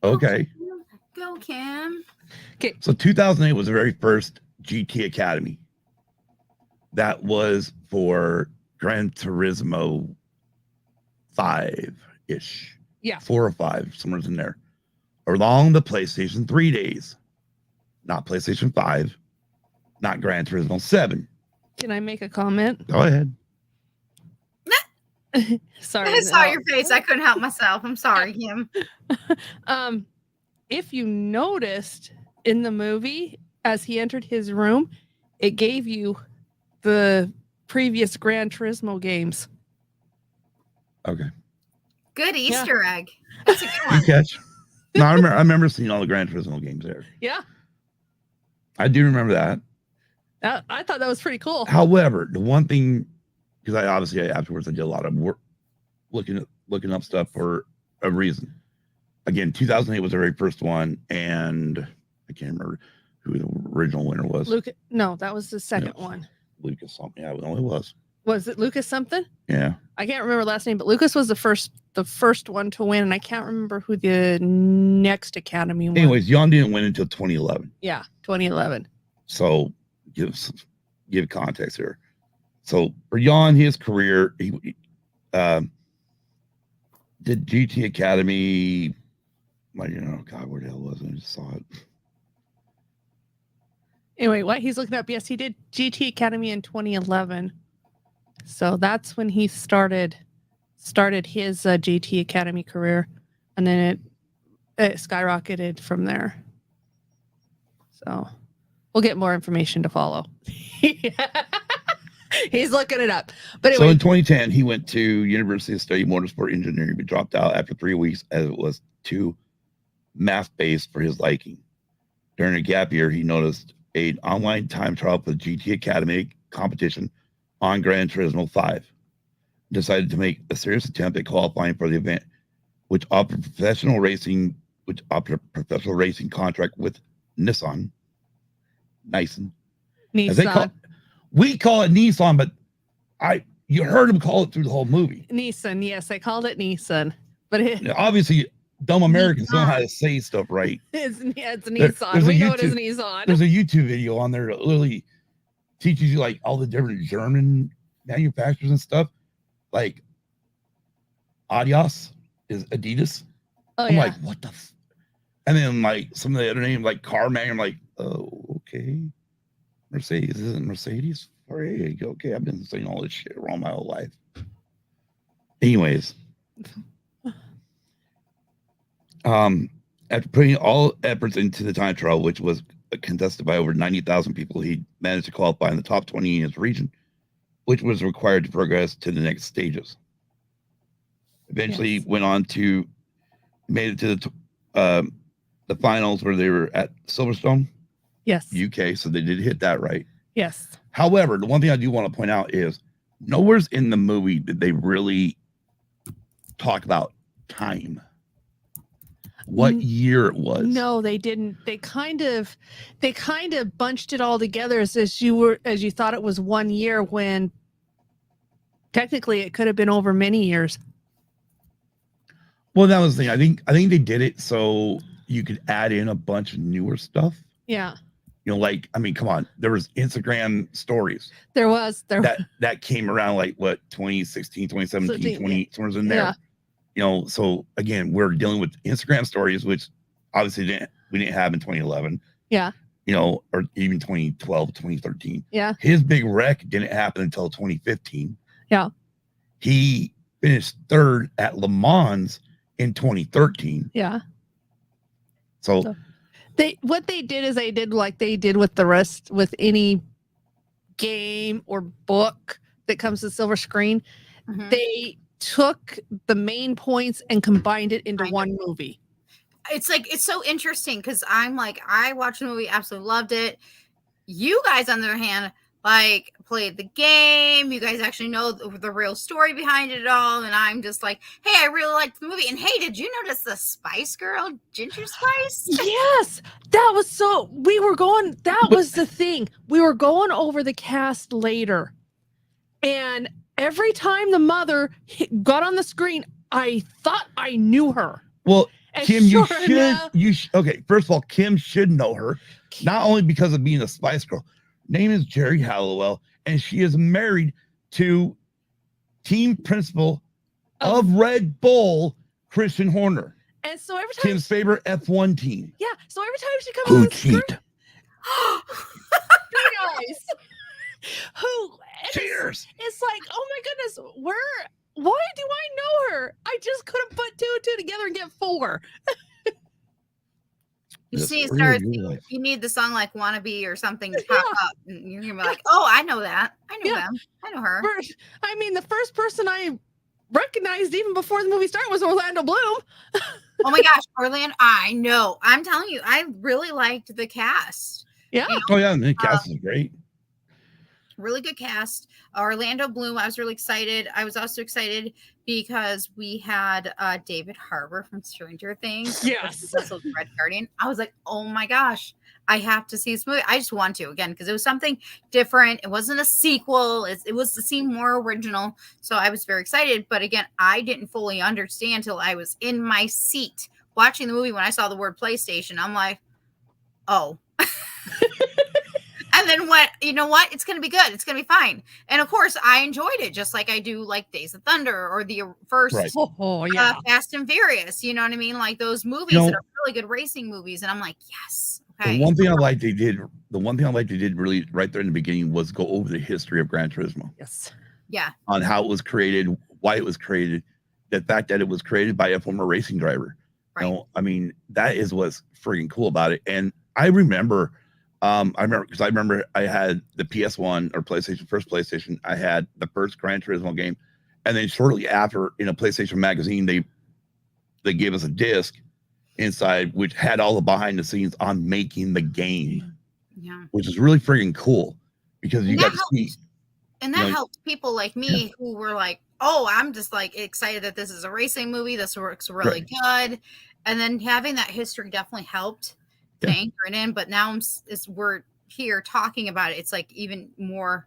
Okay. Go, Kim. Okay. So 2008 was the very first GT Academy. That was for Gran Turismo 5-ish. Yeah. 4 or 5, somewhere in there. Along the PlayStation 3 days. Not PlayStation 5. Not Gran Turismo 7. Can I make a comment? Go ahead. Sorry. I saw your face. I couldn't help myself. I'm sorry, Kim. If you noticed in the movie, as he entered his room, it gave you the previous Gran Turismo games. Okay. Good Easter egg. That's a good one. Good catch. No, I remember seeing all the Gran Turismo games there. Yeah. I do remember that. I thought that was pretty cool. However, the one thing, because afterwards I did a lot of work looking up stuff for a reason. Again, 2008 was the very first one, and I can't remember who the original winner was. No, that was the second one. Lucas something. Yeah, it was. Was it Lucas something? Yeah. I can't remember last name, but Lucas was the first one to win, and I can't remember who the next Academy was. Anyways, Jan didn't win until 2011. Yeah, 2011. So give context here. So for Jan, his career, he did GT Academy. God, where the hell was it? I just saw it. Anyway, what he's looking up? Yes, he did GT Academy in 2011. So that's when he started his GT Academy career, and then it skyrocketed from there. So we'll get more information to follow. He's looking it up. But anyway, so in 2010, he went to University of Study Motorsport Engineering, but dropped out after 3 weeks as it was too math-based for his liking. During a gap year, he noticed an online time trial for the GT Academy competition on Gran Turismo 5. Decided to make a serious attempt at qualifying for the event, which offered a professional racing contract with Nissan. We call it Nissan, but you heard him call it through the whole movie. Nissan, yes, I called it Nissan, but obviously dumb Americans know how to say stuff right. It's Nissan. We know it as Nissan. There's a YouTube video on there that literally teaches you like all the different German manufacturers and stuff. Like Adidas is Adidas. Oh, I'm like, what the? And then like some of the other names, like car man, I'm like, oh, okay. Mercedes isn't Mercedes. All right, okay. I've been saying all this shit wrong my whole life. Anyways, after putting all efforts into the time trial, which was contested by over 90,000 people, he managed to qualify in the top 20 in his region, which was required to progress to the next stages. Eventually made it to the finals where they were at Silverstone. Yes. UK, so they did hit that right. Yes. However, the one thing I do want to point out is nowhere's in the movie did they really talk about time. What year it was. No, they didn't. They kind of bunched it all together as you thought it was 1 year when technically it could have been over many years. Well, that was the thing. I think they did it so you could add in a bunch of newer stuff. Yeah. Like, I mean, come on. There was Instagram stories. There was. That came around like, what, 2016, 2017, 20, somewhere in there. Yeah. So again, we're dealing with Instagram stories, which obviously we didn't have in 2011. Yeah. Or even 2012, 2013. Yeah. His big wreck didn't happen until 2015. Yeah. He finished third at Le Mans in 2013. Yeah. So what they did is they did like they did with the rest, with any game or book that comes to silver screen. Mm-hmm. They took the main points and combined it into one movie. It's so interesting because I'm like, I watched the movie, absolutely loved it. You guys, on the other hand, like played the game. You guys actually know the real story behind it all. And I'm just like, hey, I really liked the movie. And hey, did you notice the Spice Girl, Ginger Spice? Yes, that was that was the thing. We were going over the cast later. And every time the mother got on the screen, I thought I knew her. Well, and Kim, okay. First of all, Kim should know her, not only because of being a Spice Girl. Name is Jerry Halliwell, and she is married to team principal of Red Bull, Christian Horner. And so every time Kim's favorite F1 team. Yeah. So every time she comes on the screen, guys, course. It's like, oh my goodness, why do I know her? I just couldn't put two and two together and get four. You The see, story start, of your life. you need the song like "Wannabe" or something to pop up, and you're gonna be like, "Oh, I know that. I know them. I know her." I mean, the first person I recognized even before the movie started was Orlando Bloom. Oh my gosh, Orlando! I know. I'm telling you, I really liked the cast. Yeah. You know, Oh yeah, the cast is great. really good cast. Orlando Bloom. I was really excited. I was also excited because we had David Harbour from Stranger Things. Yes. Also the Red Guardian. I was like, oh my gosh, I have to see this movie. I just want to again because it was something different. It wasn't a sequel. It was to seem more original. So I was very excited. But again, I didn't fully understand till I was in my seat watching the movie. When I saw the word PlayStation, I'm like, oh. And then what? You know what? It's going to be good. It's going to be fine. And of course, I enjoyed it just like I do like Days of Thunder or the first Yeah. Fast and Furious. You know what I mean? Like those movies that are really good racing movies. And I'm like, yes. Okay. The one thing I liked they did really right there in the beginning was go over the history of Gran Turismo. Yes. Yeah. On how it was created, why it was created, the fact that it was created by a former racing driver. Right. You know, I mean, that is what's freaking cool about it. And I remember because I remember I had the PS1 or first PlayStation. I had the first Gran Turismo game, and then shortly after, in a PlayStation magazine, they gave us a disc inside which had all the behind the scenes on making the game. Yeah. Which is really freaking cool because you got to see. And that helped people like me who were like, oh, I'm just like excited that this is a racing movie. This works really good. And then having that history definitely helped to anchor it in. But now we're here talking about it. It's like even more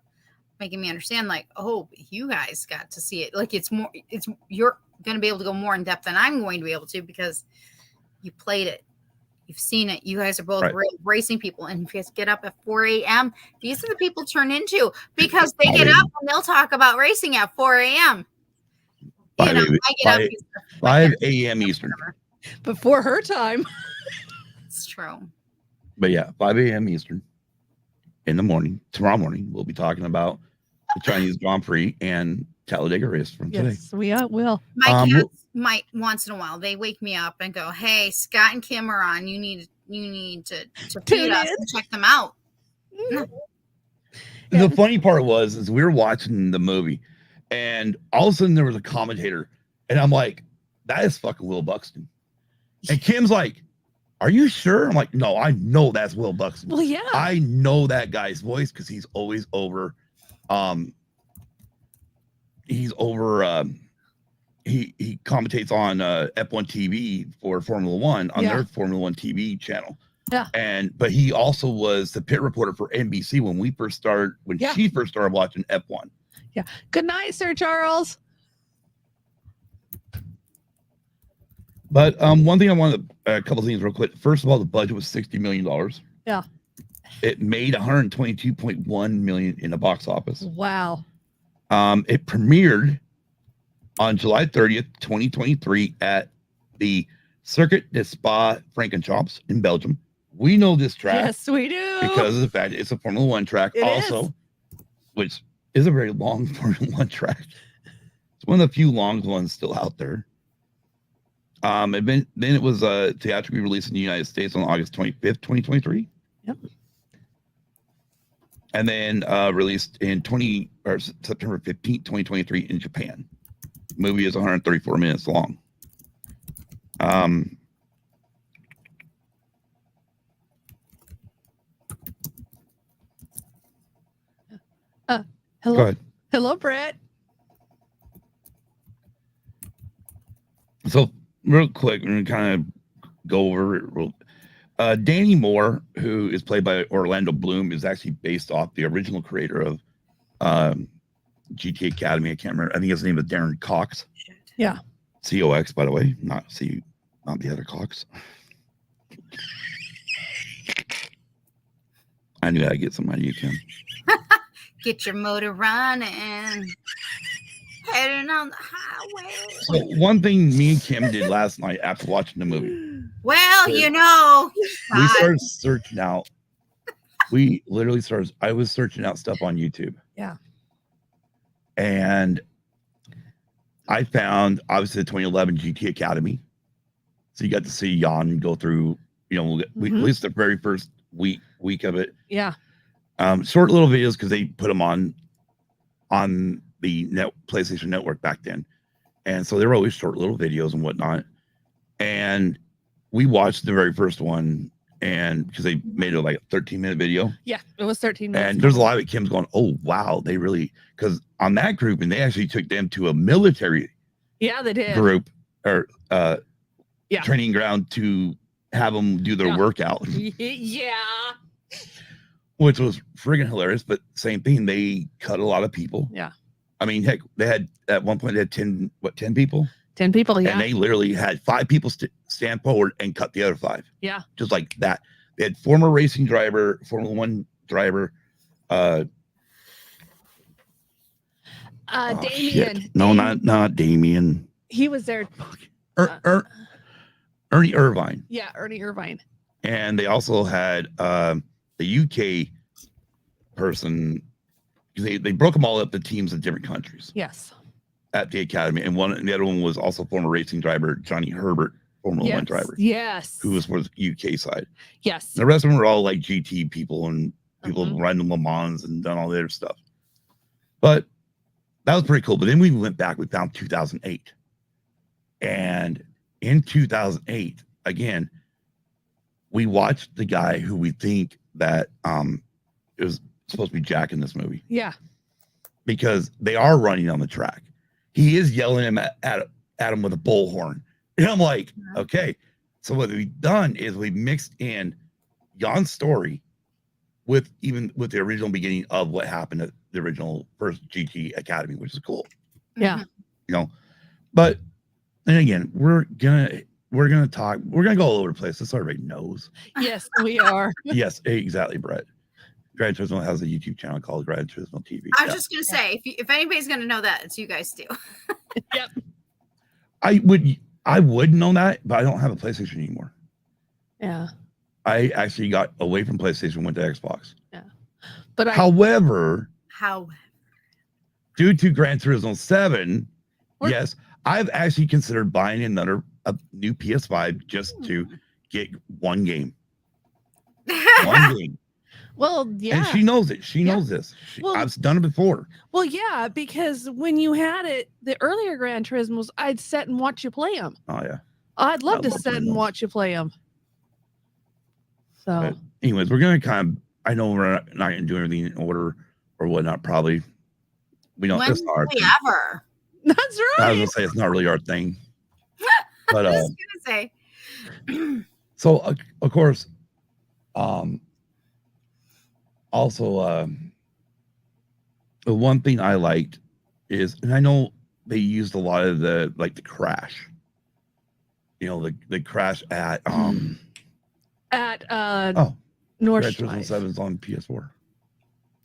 making me understand like, oh, you guys got to see it. Like you're going to be able to go more in depth than I'm going to be able to because you played it. You've seen it. You guys are both racing people. And if you guys get up at 4 a.m., these are the people turn into because they get up and they'll talk about racing at 4 a.m. 5 a.m. Eastern. Before her time. It's true. But yeah, 5 a.m. Eastern in the morning. Tomorrow morning, we'll be talking about the Chinese Grand Prix and Talladega race from today. Yes, we will. My cats might once in a while they wake me up and go, "Hey, Scott and Kim are on. You need to feed us and check them out." The funny part is we were watching the movie, and all of a sudden there was a commentator, and I'm like, "That is fucking Will Buxton," and Kim's like, "Are you sure?" I'm like, "No, I know that's Will Buxton. Well, yeah, I know that guy's voice because he's always over." He commentates on F1 TV for Formula One on their Formula One TV channel. Yeah. But he also was the pit reporter for NBC when she first started watching F1. Yeah. Good night, Sir Charles. But one thing I wanted a couple things real quick. First of all, the budget was $60 million. Yeah. It made $122.1 million in the box office. Wow. It premiered on July 30th, 2023 at the Circuit des Spa Francorchamps in Belgium. We know this track. Yes, we do. Because of the fact it's a Formula One track which is a very long Formula One track. It's one of the few long ones still out there. And then it was theatrically released in the United States on August 25th, 2023. Yep. And then released in September 15th, 2023 in Japan. The movie is 134 minutes long. Hello. Go ahead. Hello, Brett. So real quick, I'm going to kind of go over it. Danny Moore, who is played by Orlando Bloom, is actually based off the original creator of GT Academy. I can't remember. I think his name is Darren Cox. Yeah. COX, by the way, not the other Cox. I knew I'd get some on you, Kim. Get your motor running. Heading on the highway. So one thing me and Kim did last night after watching the movie. Well, we started searching out. I was searching out stuff on YouTube. Yeah. And I found obviously the 2011 GT Academy. So you got to see Jan go through, at least the very first week of it. Yeah. Short little videos because they put them on the PlayStation Network back then. And so they were always short little videos and whatnot. And we watched the very first one, and because they made it like a 13-minute video. Yeah, it was 13 minutes. And there's a lot of it. Kim's going, oh, wow. They really, because on that group, and they actually took them to a military they did. Group or training ground to have them do their workout. Yeah. Which was friggin' hilarious, but same thing. They cut a lot of people. Yeah. I mean, heck, they had at one point they had 10 people? 10 people, yeah. And they literally had 5 people stand forward and cut the other 5. Yeah. Just like that. They had former racing driver, Formula 1 driver, Damien. No, not Damien. He was there. Ernie Irvine. Yeah, Ernie Irvine. And they also had the UK person, because they broke them all up to teams in different countries. Yes. At the academy, and the other one was also former racing driver Johnny Herbert, Formula 1 driver. Yes. Who was for the UK side. Yes. The rest of them were all like GT people and people running Le Mans and done all the other stuff. But that was pretty cool. But then we went back, we found 2008. And in 2008, again, we watched the guy who we think that it was supposed to be Jack in this movie. Yeah. Because they are running on the track. He is yelling at him with a bullhorn. And I'm like, okay. So what we've done is we mixed in Jan's story with the original beginning of what happened at the original first GT Academy, which is cool. Yeah. But then again, we're gonna go all over the place. This everybody knows. Yes, we are. Yes, exactly, Brett. Gran Turismo has a YouTube channel called Gran Turismo TV. I was just gonna say, if anybody's gonna know that, it's you guys do. Yep. I would know that, but I don't have a PlayStation anymore. Yeah. I actually got away from PlayStation, went to Xbox. Yeah. But however, how due to Gran Turismo 7, yes, I've actually considered buying a new PS5 just to get one game. One game. Well, yeah. And she knows it. She knows this. I've done it before. Well, yeah, because when you had it, the earlier Gran Turismos, I'd sit and watch you play them. Oh, yeah. I'd love to sit and watch you play them. So, but anyways, we're going to I know we're not going to do everything in order or whatnot, probably. We don't. That's our thing. Ever. That's right. I was going to say it's not really our thing. But, I was going to say. So, of course, also, the one thing I liked is, and I know they used a lot of the crash, the crash at Nordschleife. 7 is on PS4.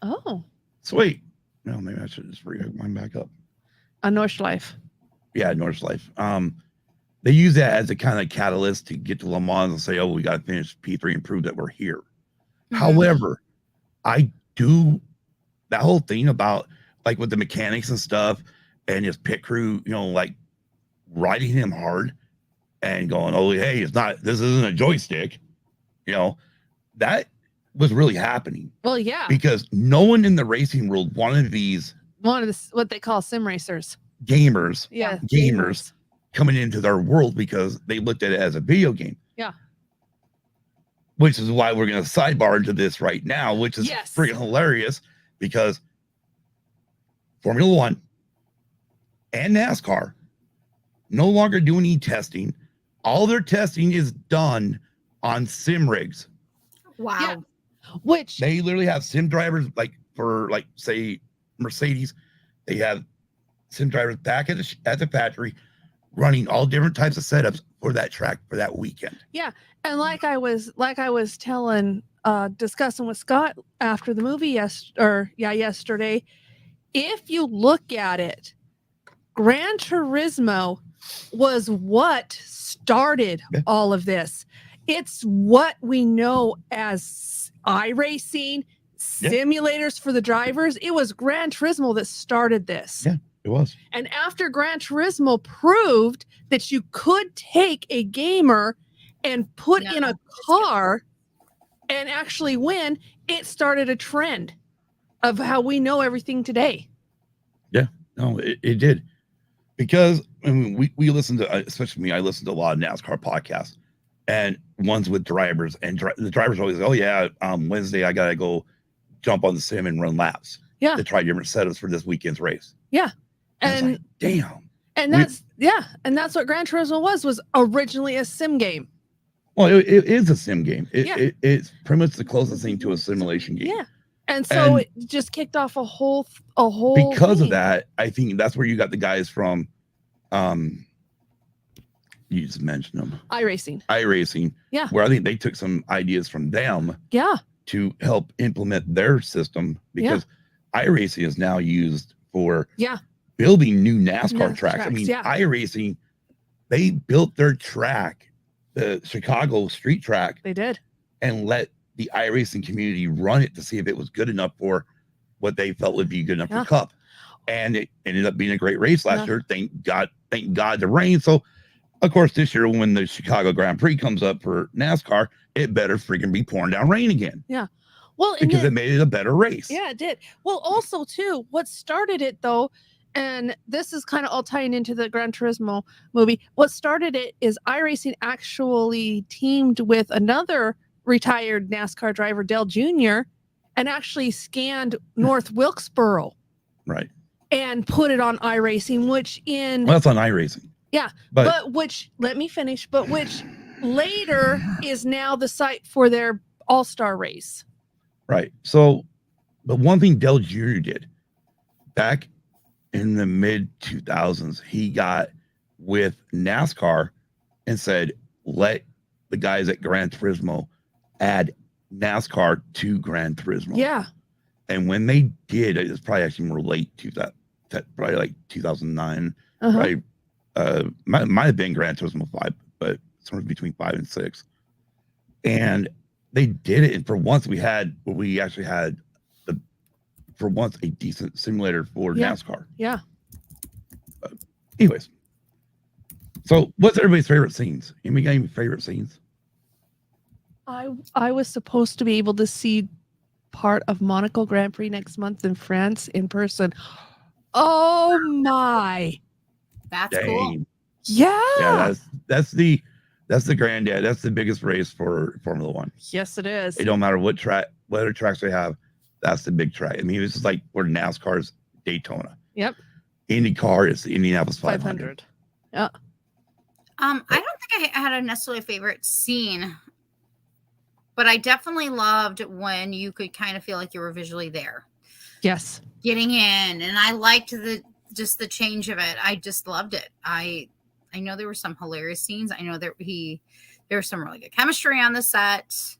Oh, sweet. No, maybe I should just bring mine back up. Nordschleife. Yeah, Nordschleife. They use that as a kind of catalyst to get to Le Mans and say, oh, we got to finish P3 and prove that we're here. Mm-hmm. However, I do that whole thing about with the mechanics and stuff and his pit crew, riding him hard and going, oh, hey, this isn't a joystick. That was really happening. Well, yeah. Because no one in the racing world wanted what they call sim racers. Gamers. Yeah. Gamers coming into their world because they looked at it as a video game. Yeah. Which is why we're going to sidebar into this right now, which is freaking hilarious because Formula 1 and NASCAR no longer do any testing. All their testing is done on sim rigs. Wow. Yeah. Which they literally have sim drivers for say Mercedes, they have sim drivers back at the factory running all different types of setups for that track for that weekend. Yeah. And like I was discussing with Scott after the movie yesterday, if you look at it, Gran Turismo was what started all of this. It's what we know as iRacing, simulators for the drivers. It was Gran Turismo that started this. Yeah. It was. And after Gran Turismo proved that you could take a gamer and put in a car and actually win, it started a trend of how we know everything today. Yeah, no, it did. Because I mean, we listen to, especially me, I listen to a lot of NASCAR podcasts and ones with drivers, and the drivers always, oh yeah, Wednesday I got to go jump on the sim and run laps. Yeah. To try different setups for this weekend's race. Yeah. And like, damn. And that's what Gran Turismo was originally a sim game. Well, it is a sim game. It's pretty much the closest thing to a simulation game. Yeah. And so it just kicked off a whole because thing. of that, I think that's where you got the guys from you just mentioned them. iRacing. Yeah. Where I think they took some ideas from them. Yeah. To help implement their system, because iRacing is now used for building new NASCAR tracks. I mean, iRacing, they built their track, the Chicago street track. They did. And let the iRacing community run it to see if it was good enough for what they felt would be good enough for Cup. And it ended up being a great race last year. Thank God the rain. So, of course, this year when the Chicago Grand Prix comes up for NASCAR, it better freaking be pouring down rain again. Yeah. Well, because it made it a better race. Yeah, it did. Well, also too, what started it though, and this is kind of all tying into the Gran Turismo movie. What started it is iRacing actually teamed with another retired NASCAR driver, Dale Jr., and actually scanned North Wilkesboro. Right. And put it on iRacing, which that's on iRacing. Yeah. But which, let me finish, but which later is now the site for their all-star race. Right. So, but one thing Dale Jr. did back in the mid 2000s, he got with NASCAR and said, let the guys at Gran Turismo add NASCAR to Gran Turismo. Yeah. And when they did, it was probably actually more late to that, probably like 2009. Right. Might have been Gran Turismo 5, but somewhere between 5 and 6. And they did it. And for once we actually had a decent simulator for NASCAR. Yeah. But anyways. So what's everybody's favorite scenes? Anybody got any favorite scenes? I was supposed to be able to see part of Monaco Grand Prix next month in France in person. Oh my. That's cool. Yeah. Yeah, that's the granddad. That's the biggest race for Formula One. Yes, it is. It don't matter what other tracks they have. That's the big track. I mean, it's just like where NASCAR's Daytona. Yep. IndyCar is the Indianapolis 500. Yeah. I don't think I had a necessarily favorite scene, but I definitely loved when you could kind of feel like you were visually there. Yes. Getting in, and I liked the change of it. I just loved it. I know there were some hilarious scenes. I know that there was some really good chemistry on the set.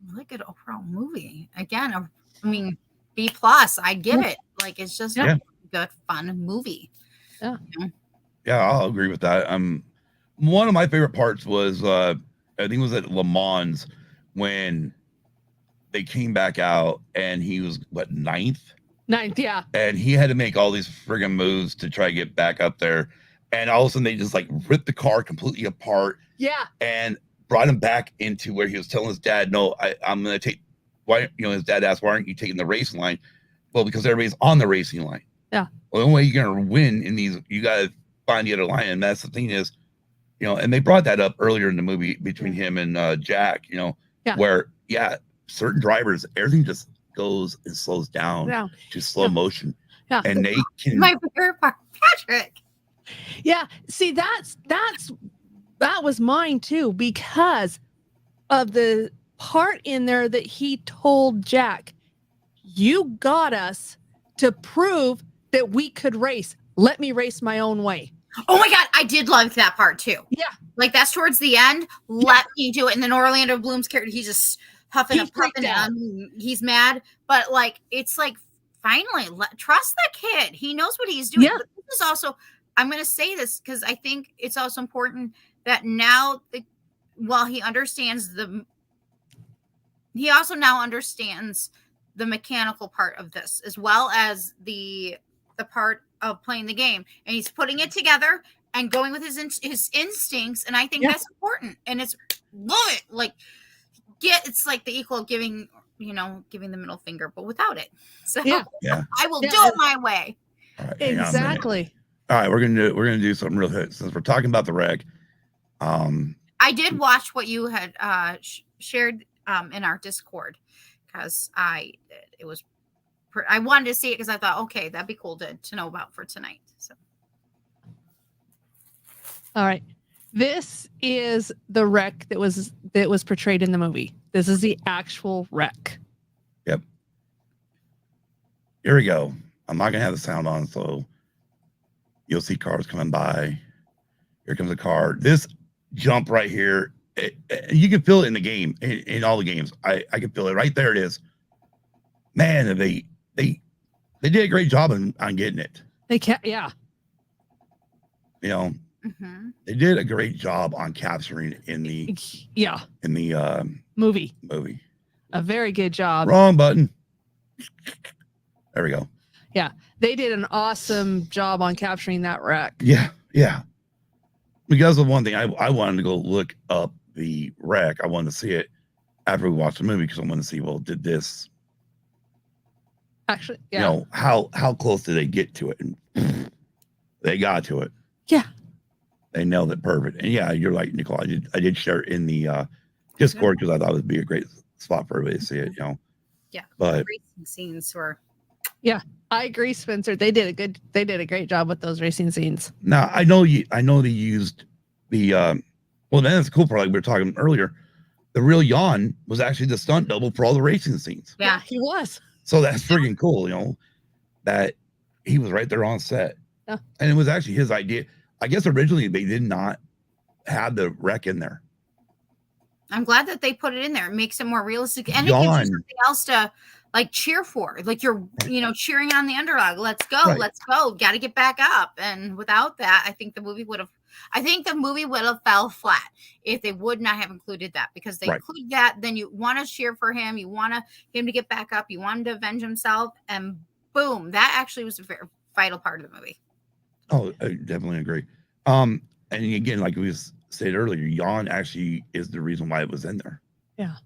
Really good overall movie. Again, I mean, B+. I'd give it. Like, it's just a good, fun movie. Yeah. Yeah, I'll agree with that. One of my favorite parts was I think it was at Le Mans when they came back out and he was ninth, yeah. And he had to make all these friggin' moves to try to get back up there. And all of a sudden they just like ripped the car completely apart. Yeah. And brought him back into where he was telling his dad, no, I'm going to take, his dad asked, why aren't you taking the racing line? Well, because everybody's on the racing line. Yeah. Well, the only way you're going to win in these, you got to find the other line. And that's the thing is, and they brought that up earlier in the movie between him and Jack, where, certain drivers, everything just goes and slows down to slow motion. Yeah. And they can. My favorite part, Patrick. Yeah. See, that was mine too, because of the part in there that he told Jack, you got us to prove that we could race. Let me race my own way. Oh my God, I did love that part too. Yeah. Like that's towards the end. Let me do it. And then Orlando Bloom's character, he's just huffing and puffing. He's mad. But like, it's like, finally, trust that kid. He knows what he's doing. Yeah. But this is also, I'm going to say this because I think it's also important that now, while he understands the he also now understands the mechanical part of this as well as the part of playing the game, and he's putting it together and going with his instincts, and I think Yeah. that's important, and it's love it. Like it's like the equal of giving the middle finger, but without it. So Yeah. I will Yeah. do it my way. All right, hang on a minute. Exactly. All right, we're gonna do something real quick since we're talking about the wreck. I did watch what you had shared in our Discord because I wanted to see it because I thought, okay, that'd be cool to know about for tonight. So, All right. This is the wreck that was portrayed in the movie. This is the actual wreck. Yep. Here we go. I'm not gonna have the sound on, so you'll see cars coming by. Here comes a car. This jump right here, you can feel it in the game, in all the games. I can feel it right there. It is. Man, they did a great job on getting it. They can't. Yeah. You know, they did a great job on capturing it in the movie. A very good job. Wrong button. There we go. Yeah, they did an awesome job on capturing that wreck. Yeah. Because of one thing, I wanted to go look up the wreck. I wanted to see it after we watched the movie because I wanted to see, well, did this actually, yeah. You know, how close did they get to it? And they got to it. Yeah. They nailed it perfect. And yeah, you're right, Nicole. I did share it in the Discord because I thought it would be a great spot for everybody to see it, you know. Yeah. But racing scenes were. Yeah, I agree, Spencer. They did a great job with those racing scenes. Now I know they used the well, that's the cool part, like we were talking earlier. The real Jan was actually the stunt double for all the racing scenes. Yeah, he was. So that's freaking cool, you know, that he was right there on set. Yeah. And it was actually his idea. I guess originally they did not have the wreck in there. I'm glad that they put it in there. It makes it more realistic. And it gives you something else to like cheer for. Like you're, cheering on the underdog. Let's go. Right. Let's go. Got to get back up. And without that, I think the movie would have fell flat if they would not have included that, because they include that. Then you want to cheer for him. You want him to get back up. You want him to avenge himself. And boom, that actually was a very vital part of the movie. Oh, I definitely agree. And again, like we said earlier, Jan actually is the reason why it was in there. Yeah.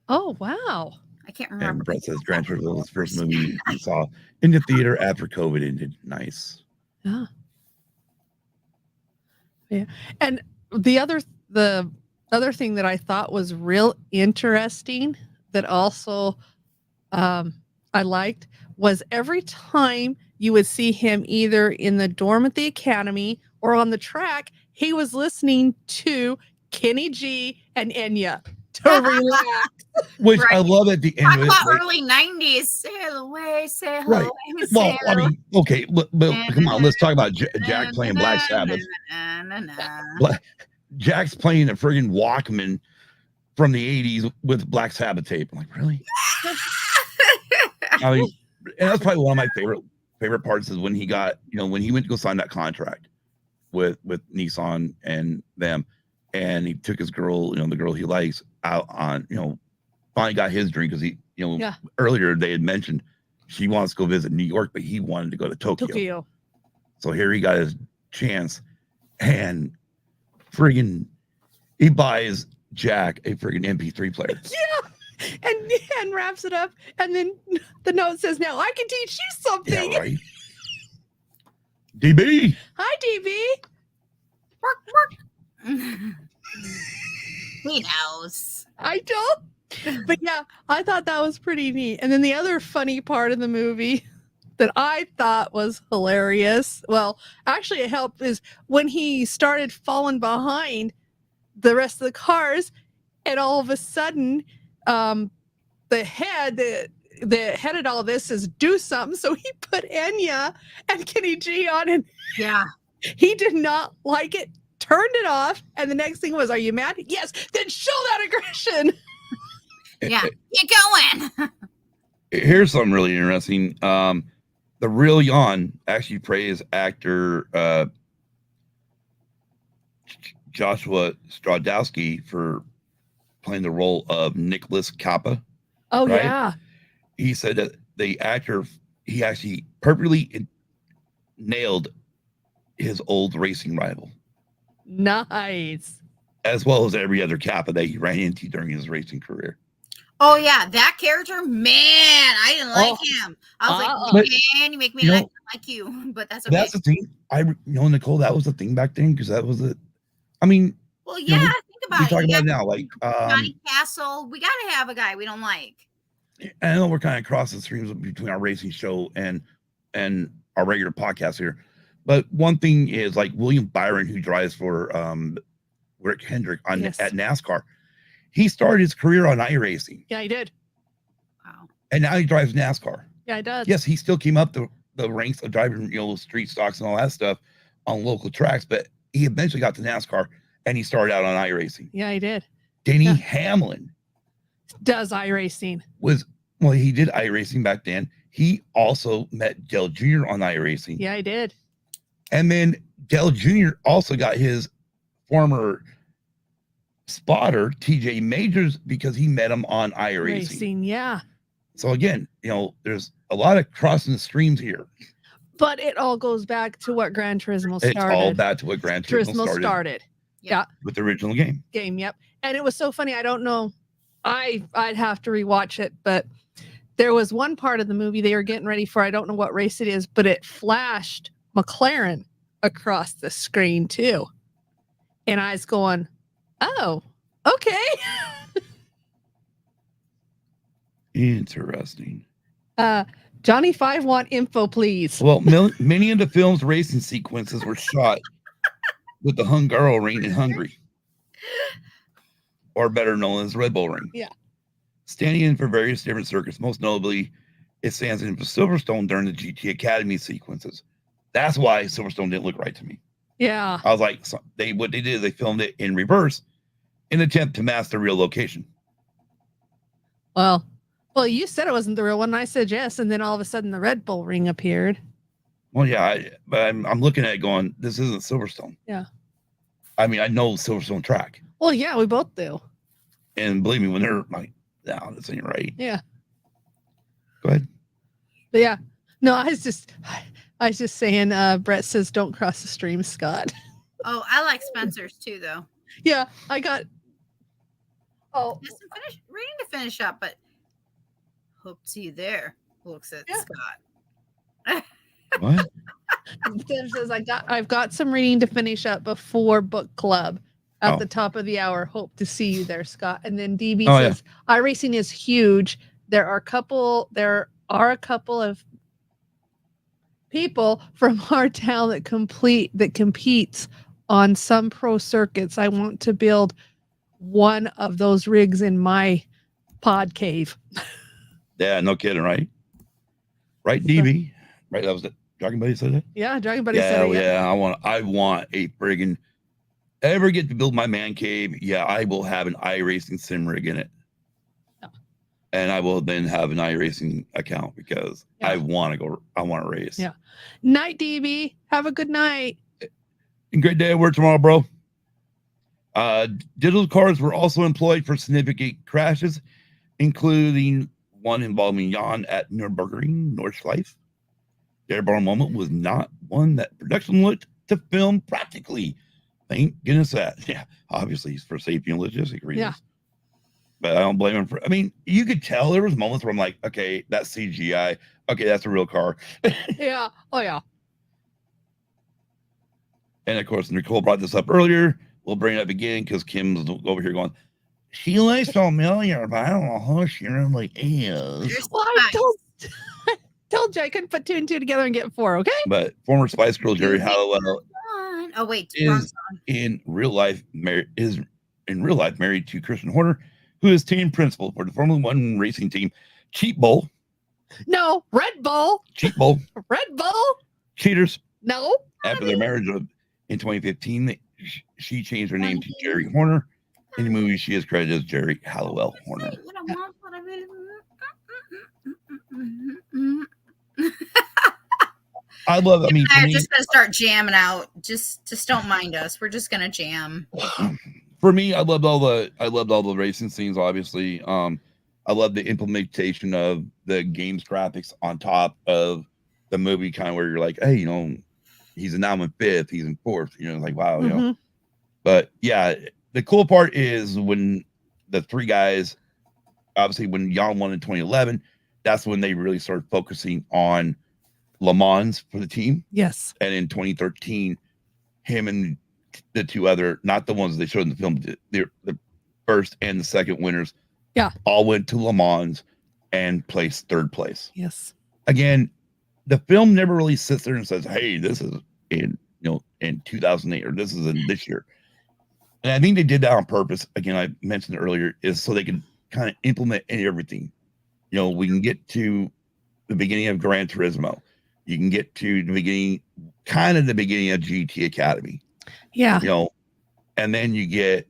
Oh, wow. I can't remember. And Brett says Gran Turismo was the first movie he saw in the theater after COVID ended. Nice. Yeah. Yeah. And the other thing that I thought was real interesting that also I liked was every time you would see him either in the dorm at the academy or on the track, he was listening to Kenny G and Enya to relax. Which I love at the end. Talk about early 90s. Sail away, sail away. Well, I mean, okay, but come on, let's talk about Jack playing Black Sabbath. Jack's playing a friggin' Walkman from the 80s with Black Sabbath tape. I'm like, really? I mean, and that's probably one of my favorite parts is when he got, when he went to go sign that contract with Nissan and them, and he took his girl, the girl he likes out on, finally got his dream because he, earlier they had mentioned she wants to go visit New York, but he wanted to go to Tokyo. So here he got his chance, and friggin' he buys Jack a friggin' MP3 player. Yeah, and wraps it up, and then the note says, "Now I can teach you something." Yeah, right. DB. Hi, DB. Work. He knows. I don't. But yeah, I thought that was pretty neat. And then the other funny part of the movie that I thought was hilarious, well, actually it helped, is when he started falling behind the rest of the cars, and all of a sudden, the head that headed all this is do something. So he put Enya and Kenny G on, and he did not like it, turned it off, and the next thing was, "Are you mad?" "Yes." "Then show that aggression." Yeah, get going. Here's something really interesting. The real Jan actually praised actor Joshua Stradowski for playing the role of Nicholas Kappa. Oh Right? yeah. He said that the actor, he actually perfectly nailed his old racing rival, Nice. as well as every other Kappa that he ran into during his racing career. Oh yeah, that character, man, I didn't like him. I was like, man, you make me like you, but that's okay. That's the thing. Nicole, that was the thing back then, because that was I mean, well, yeah, think about we it. talk You about it got now, like Johnny Castle. We got to have a guy we don't like. I know we're kind of crossing the streams between our racing show and our regular podcast here, but one thing is like William Byron, who drives for Rick Hendrick at NASCAR. He started his career on iRacing. Yeah, he did. Wow. And now he drives NASCAR. Yeah, he does. Yes, he still came up the ranks of driving, street stocks and all that stuff on local tracks, but he eventually got to NASCAR and he started out on iRacing. Yeah, he did. Denny Hamlin does iRacing. He did iRacing back then. He also met Dale Jr. on iRacing. Yeah, he did. And then Dale Jr. also got his former spotter, TJ Majors, because he met him on iRacing. Yeah. So again, there's a lot of crossing the streams here. But it all goes back to what Gran Turismo started. It's all back to what Gran Turismo started. Yeah. With the original game. Yep. And it was so funny. I don't know. I'd have to rewatch it, but there was one part of the movie they were getting ready for. I don't know what race it is, but it flashed McLaren across the screen too. And I was going, oh, okay. Interesting. Johnny 5 want info, please. Well, many of the film's racing sequences were shot with the Hungaroring in Hungary, or better known as Red Bull Ring. Yeah. Standing in for various different circuits. Most notably, it stands in for Silverstone during the GT Academy sequences. That's why Silverstone didn't look right to me. Yeah. I was like, what they did is they filmed it in reverse in an attempt to mask the real location. Well, you said it wasn't the real one. And I said yes, and then all of a sudden the Red Bull Ring appeared. Well, yeah, but I'm looking at it going, this isn't Silverstone. Yeah. I mean, I know Silverstone track. Well, yeah, we both do. And believe me, when they're like, no, this ain't right. Yeah. Go ahead. But yeah. No, I was just saying, Brett says don't cross the stream, Scott. Oh, I like Spencer's too, though. Yeah, I got. Oh, Just reading to finish up, but hope to see you there. Looks at Scott. What? Tim says I've got some reading to finish up before book club at the top of the hour. Hope to see you there, Scott. And then DB says iRacing is huge. There are a couple of people from our town that competes on some pro circuits. I want to build one of those rigs in my pod cave. Yeah, no kidding, right? Right, DB? Right, that was it. Dragon Buddy said that? Yeah, Dragon Buddy said it. Yeah, I want a friggin' ever get to build my man cave. Yeah, I will have an iRacing sim rig in it. Yeah. And I will then have an iRacing account because I want to race. Yeah. Night, DB. Have a good night. And great day at work tomorrow, bro. Digital cars were also employed for significant crashes, including one involving Jan at Nürburgring, Nordschleife. The airborne moment was not one that production looked to film practically. Thank goodness that. Yeah, obviously for safety and logistic reasons. Yeah. But I don't blame him for. I mean, you could tell there was moments where I'm like, okay, that's CGI. Okay, that's a real car. Yeah. Oh yeah. And of course, Nicole brought this up earlier. We'll bring it up again because Kim's over here going, she looks familiar, but I don't know who she really is. Well, I told you I couldn't put two and two together and get four, okay? But former Spice Girl Jerry Halliwell is in real life married to Christian Horner, who is team principal for the Formula One racing team Cheap Bull. No, Red Bull. Cheap Bull. Red Bull. Cheaters. No. After their marriage in 2015, she changed her name to Jerry Horner. In the movie, she is credited as Jerry Halliwell Horner. I love it. I mean, I'm just gonna start jamming out. Just don't mind us. We're just gonna jam. For me, I loved all the racing scenes. Obviously, I love the implementation of the game's graphics on top of the movie, kind of where you're like, hey, he's now in fifth, he's in fourth. Like wow, But yeah, the cool part is when the three guys, obviously, when Jan won in 2011, that's when they really started focusing on Le Mans for the team. Yes. And in 2013, him and the two other, not the ones they showed in the film, the first and the second winners, all went to Le Mans and placed third place. Yes. Again, the film never really sits there and says, hey, this is in 2008 or this is in this year. And I think they did that on purpose. Again, I mentioned it earlier, is so they can kind of implement everything. We can get to the beginning of Gran Turismo. You can get to the beginning of GT Academy. Yeah. And then you get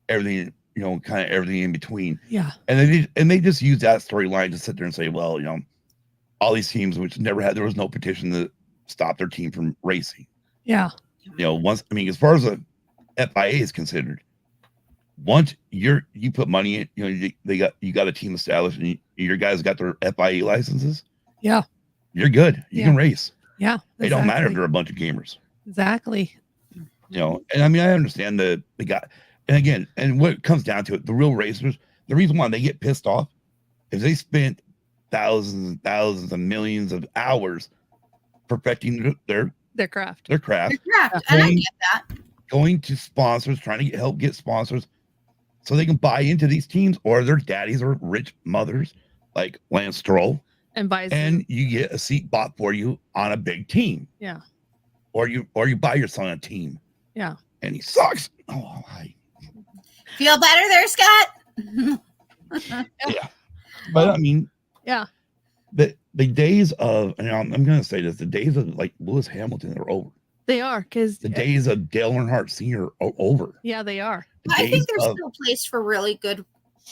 everything, kind of everything in between. Yeah. And they just use that storyline to sit there and say, well, all these teams which there was no petition to stop their team from racing. Yeah. As far as the FIA is considered, once you put money in, you got a team established and your guys got their FIA licenses. Yeah. You're good. You can race. Yeah. It don't matter if they're a bunch of gamers. Exactly. And I understand the guy. And again, and what it comes down to it, the real racers, the reason why they get pissed off is they spent thousands and thousands of millions of hours perfecting their craft. And I get that. Going to sponsors, trying to help get sponsors so they can buy into these teams, or their daddies or rich mothers like Lance Stroll. And you get a seat bought for you on a big team. Yeah. Or you buy your son a team. Yeah. And he sucks. Oh, hi. Feel better there, Scott? Yeah. But yeah. The days of, and I'm going to say this, the days of like Lewis Hamilton are over. They are, because the days of Dale Earnhardt Sr. are over. Yeah, they are. I think there's still a place for really good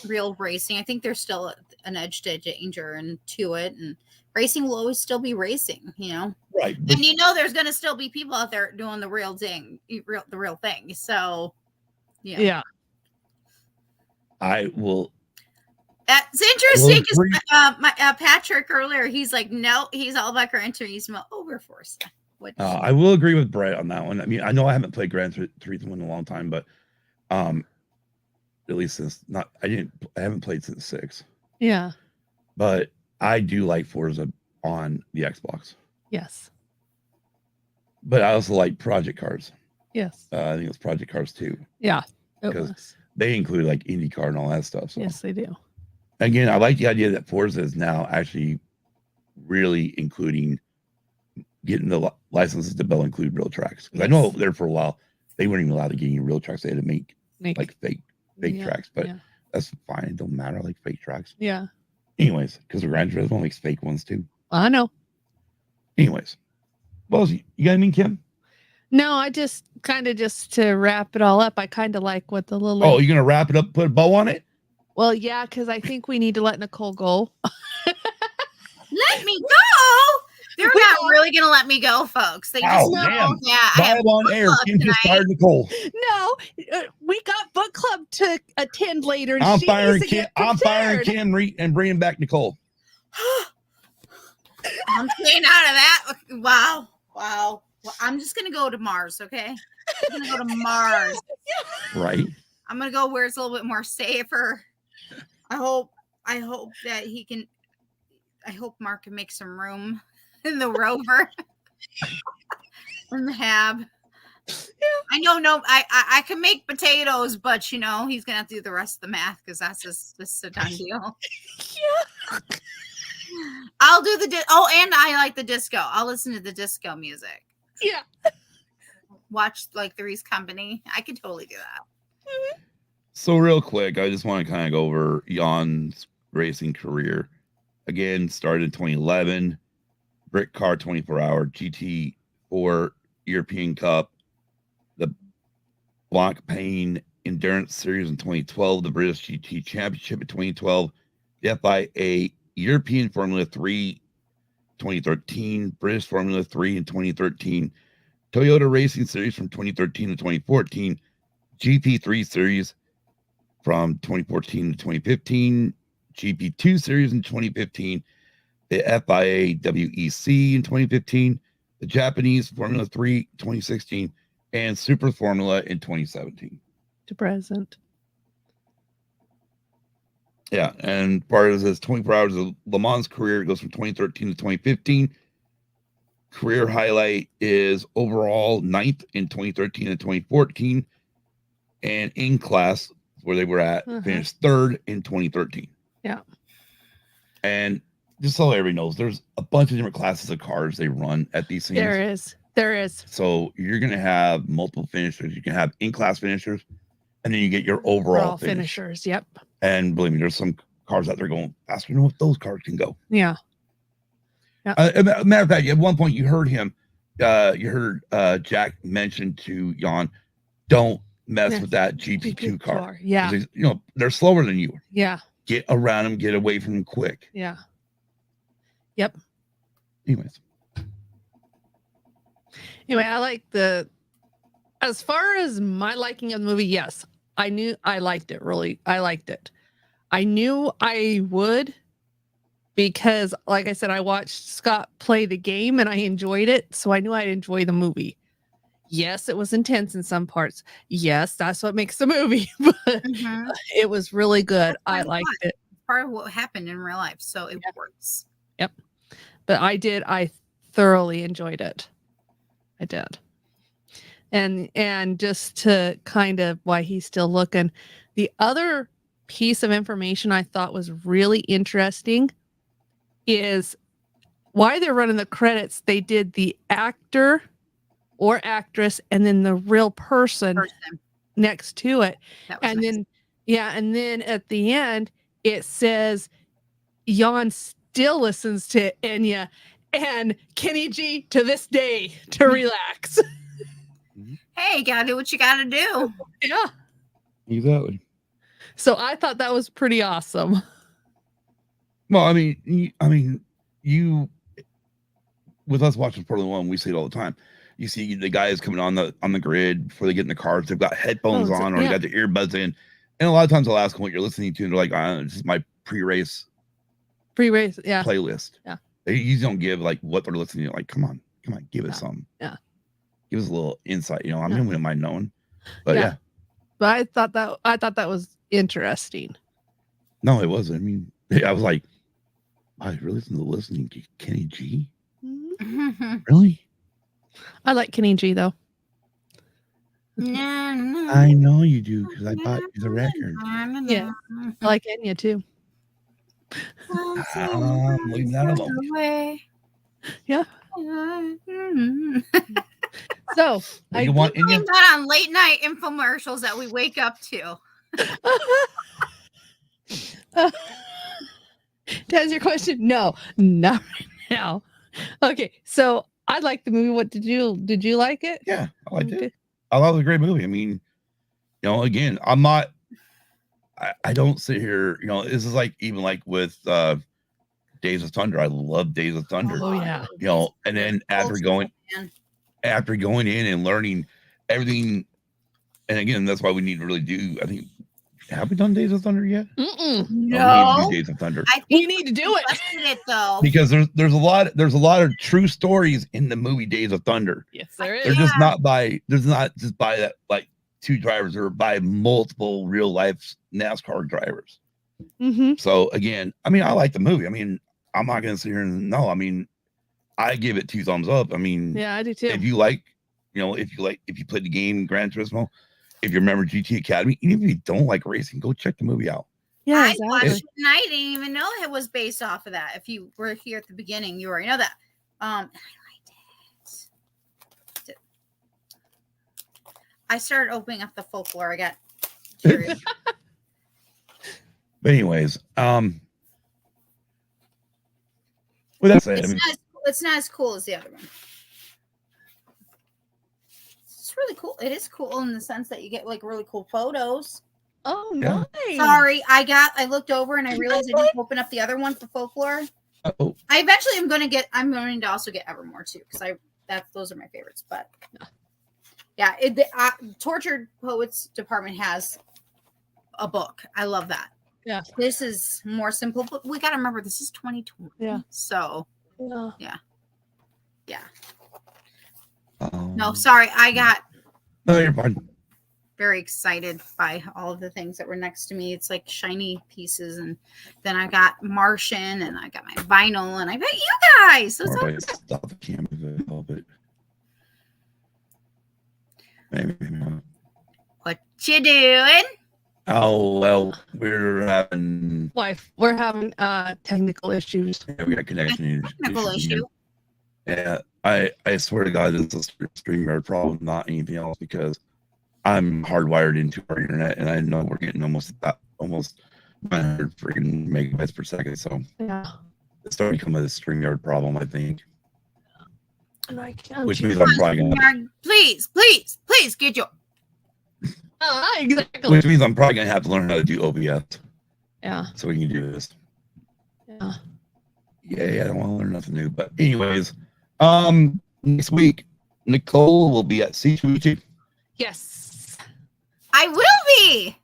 real racing. I think there's still an edge to danger and to it, and racing will always still be racing, Right. And there's going to still be people out there doing the real thing, the real thing. So, yeah. I will. It's interesting because Patrick earlier, he's like, no, he's all about Gran Turismo over Forza. I will agree with Brett on that one. I know I haven't played Gran Turismo in a long time, but at least I haven't played since 6. Yeah. But I do like Forza on the Xbox. Yes. But I also like Project Cars. Yes. I think it was Project Cars 2. Yeah. Because they include like IndyCar and all that stuff. So. Yes, they do. Again, I like the idea that Forza is now actually really including getting the licenses to include real tracks. Because I know there for a while they weren't even allowed to get any real tracks. They had to make like fake tracks, but that's fine. It don't matter, like fake tracks. Yeah. Anyways, because the Gran Turismo makes fake ones too. I know. Anyways, well, you got anything, Kim? No, I just to wrap it all up. I kind of like what the little. Oh, you're gonna wrap it up, put a bow on it? Well, yeah, because I think we need to let Nicole go. Let me go. They're not really going to let me go, folks. They just know. Man. Yeah, I have on air. Kim just fired Nicole. No, we got book club to attend later. And I'm firing Kim and bringing back Nicole. I'm staying out of that. Wow. Well, I'm just going to go to Mars, okay? I'm going to go to Mars. Right. I'm going to go where it's a little bit more safer. I hope that he can. I hope Mark can make some room in the rover. In the hab. Yeah. I know. No, I can make potatoes, but he's gonna have to do the rest of the math because that's just a done deal. Yeah. I'll do the and I like the disco. I'll listen to the disco music. Yeah. Watch like Three's Company. I could totally do that. Mm-hmm. So real quick, I just want to kind of go over Jan's racing career. Again, started in 2011, Brick Car 24-hour GT4 European Cup, the Blanc Pain Endurance Series in 2012, the British GT Championship in 2012, the FIA European Formula 3 2013, British Formula 3 in 2013, Toyota Racing Series from 2013 to 2014, GP3 series from 2014 to 2015, GP2 series in 2015, the FIA WEC in 2015, the Japanese Formula 3 2016, and Super Formula in 2017. To present. Yeah, and part of his 24 hours of Le Mans career, it goes from 2013 to 2015. Career highlight is overall 9th in 2013 and 2014, and in class where they were at, finished 3rd in 2013. Yeah. And just so everybody knows, there's a bunch of different classes of cars they run at these things. There is. So you're going to have multiple finishers. You can have in-class finishers, and then you get your overall finishers. Yep. And believe me, there's some cars out there going faster than what those cars can go. Yeah. Matter of fact, at one point you heard him, Jack mention to Jan, don't mess with that GP2 car. Yeah. You know, they're slower than you. Yeah. Get around them, get away from them quick. Yeah. Yep. Anyways. Anyway, I like as far as my liking of the movie, yes, I knew I liked it. Really, I liked it. I knew I would because, like I said, I watched Scott play the game and I enjoyed it. So I knew I'd enjoy the movie. Yes, it was intense in some parts. Yes, that's what makes the movie. But it was really good. I liked it. Part of what happened in real life. So it works. Yep. But I thoroughly enjoyed it. I did. And just to kind of why he's still looking, the other piece of information I thought was really interesting is why they're running the credits. They did the actor or actress and then the real person next to it. And nice. And then at the end it says Jan still listens to Enya and Kenny G to this day to relax. Hey, you gotta do what you gotta do. Yeah. Exactly. So I thought that was pretty awesome. Well, I mean, you with us watching Formula One, we see it all the time. You see the guys coming on the grid before they get in the cars. They've got headphones on, or they got their earbuds in, and a lot of times I'll ask them what you're listening to, and they're like, "This is my pre-race playlist." Yeah. They usually don't give like what they're listening to. Like, come on, give us something. Yeah. Give us a little insight. You know, I wouldn't mind knowing. But yeah. But I thought that was interesting. No, it wasn't. I mean, I was like, I really listening to Kenny G. Really? I like Kenny G though. I know you do because I bought you the record. Yeah, I like Enya too. Leave that alone. Yeah. So I want that on late night infomercials that we wake up to. To answer your question, no, not right now. Okay, so I like the movie. What did you like it? Yeah, I liked it. I thought it was a great movie. I mean, you know, again, I don't sit here, you know, this is like even like with Days of Thunder. I love Days of Thunder. Oh yeah. You know, and then after going in and learning everything, and again, that's why we need to really do. I think, have we done Days of Thunder yet? No. We need to do Days of Thunder. I think we need to do it though, because there's a lot of true stories in the movie Days of Thunder. Yes, there is. They're just not just by that like two drivers, or by multiple real life NASCAR drivers. So again, I mean, I like the movie. I mean, I'm not gonna sit here and no. I mean, I give it 2 thumbs up. I mean, yeah, I do too. If you played the game Gran Turismo, if you remember GT Academy, even if you don't like racing, go check the movie out. Yeah, exactly. I watched it and I didn't even know it was based off of that. If you were here at the beginning, you already know that. I liked it. I started opening up the folklore. I got curious. But anyways, with that said, it's not as cool as the other one. It's really cool. It is cool in the sense that you get like really cool photos. Oh, yeah. Nice. Sorry, I looked over and I realized I didn't open up the other one for folklore. Uh-oh. I eventually I'm going to also get Evermore too, because those are my favorites. But Yeah, the Tortured Poets Department has a book. I love that. Yeah. This is more simple, but we got to remember this is 2020. Yeah. So, Yeah. yeah. No, sorry. No, you're fine. Very excited by all of the things that were next to me. It's like shiny pieces, and then I got Martian, and I got my vinyl, and I got you guys. So All right, stop the camera a little bit. Maybe not. what you doing? Oh well, we're having We're having technical issues. we got connection Technical issues issue. again. Yeah, I swear to God, this is a StreamYard problem, not anything else, because I'm hardwired into our internet, and I know we're getting almost 900 freaking megabytes per second. So Yeah. it's starting to become a StreamYard problem, I think. And I can't. Which means I'm probably gonna. Please get your. Exactly. Which means I'm probably gonna have to learn how to do OBS Yeah. so we can do this. Yeah. Yeah, I don't want to learn nothing new. But anyways, next week Nicole will be at C2E2. Yes. I will be.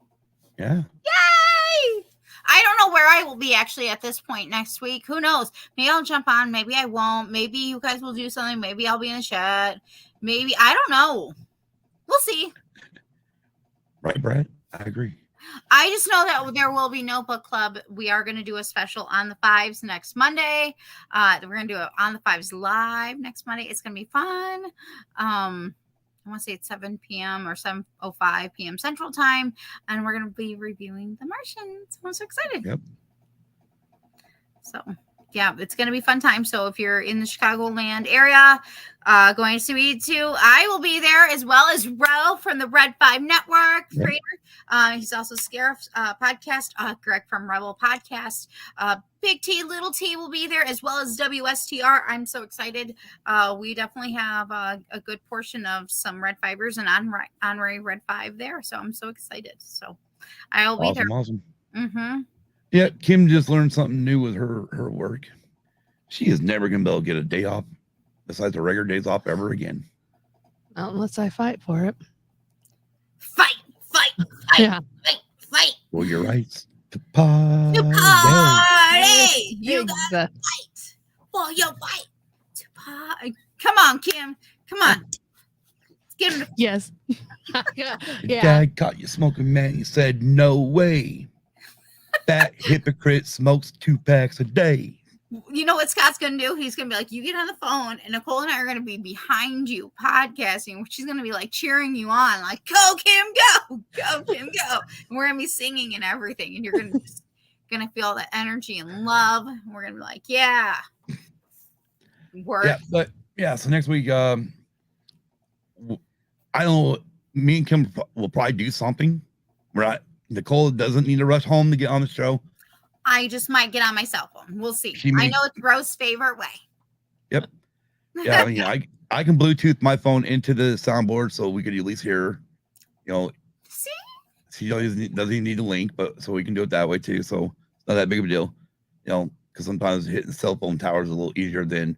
Yeah. Yay! I don't know where I will be actually at this point next week. Who knows? Maybe I'll jump on. Maybe I won't. Maybe you guys will do something. Maybe I'll be in the chat. Maybe I don't know. We'll see. Right, Brad? I agree. I just know that there will be no book club. We are going to do a special on the fives next Monday. We're going to do it on the fives live next Monday. It's going to be fun. I want to say it's 7 p.m. or 7:05 p.m. Central Time, and we're going to be reviewing The Martian. So I'm so excited. Yep. So, yeah, it's going to be a fun time. So if you're in the Chicagoland area, going to C2E2, I will be there, as well as Ro from the Red 5 Network creator. He's also Scarif's podcast, Greg from Rebel Podcast. Big T, Little T will be there, as well as WSTR. I'm so excited. We definitely have a good portion of some Red Fibers and honorary Red 5 there. So I'm so excited. So I'll be there. Awesome. Mm-hmm. Yeah, Kim just learned something new with her work. She is never going to be able to get a day off besides the regular days off ever again. Not unless I fight for it. Fight. Yeah. Fight. For your rights to party. Party. You got to Exa- fight for your right to party. Come on, Kim. Come on. Get him. Yes. Yeah. Your dad caught you smoking, man. He said, no way. That hypocrite smokes 2 packs a day. You know what Scott's going to do? He's going to be like, you get on the phone, and Nicole and I are going to be behind you podcasting. She's going to be like cheering you on, like, go, Kim, go. Go, Kim, go. And we're going to be singing and everything. And you're going to feel that energy and love. And we're going to be like, yeah. Work. Yeah, so next week, I don't know, me and Kim will probably do something. Nicole doesn't need to rush home to get on the show. I just might get on my cell phone. We'll see. I know it's Rose's favorite way. Yep. Yeah, I mean, I can Bluetooth my phone into the soundboard so we could at least hear, See? She doesn't need a link, but so we can do it that way too. So it's not that big of a deal, because sometimes hitting cell phone towers is a little easier than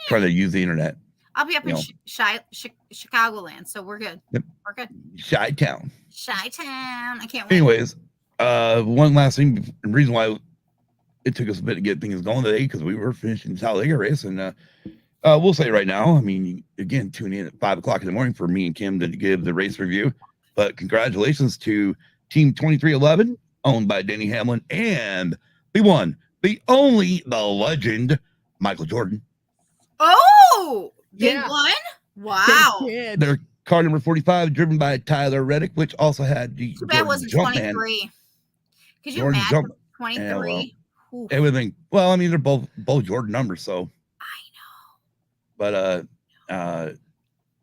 trying to use the internet. I'll be up in Chicagoland, so we're good. Yep. We're good. Chi-town. Chi-town. I can't wait. Anyways, one last thing. The reason why it took us a bit to get things going today, because we were finishing the Talladega race, and we'll say right now, I mean, again, tune in at 5:00 in the morning for me and Kim to give the race review. But congratulations to Team 2311, owned by Denny Hamlin, and the one, the only, the legend, Michael Jordan. Oh, they Yeah. won? Wow. They did. Their car number 45, driven by Tyler Reddick, which also had the Too bad it wasn't Jumpman. 23. Could you Jordan imagine Jump. 23? Oof. It would have been, well, I mean, they're both Jordan numbers, so. I know. But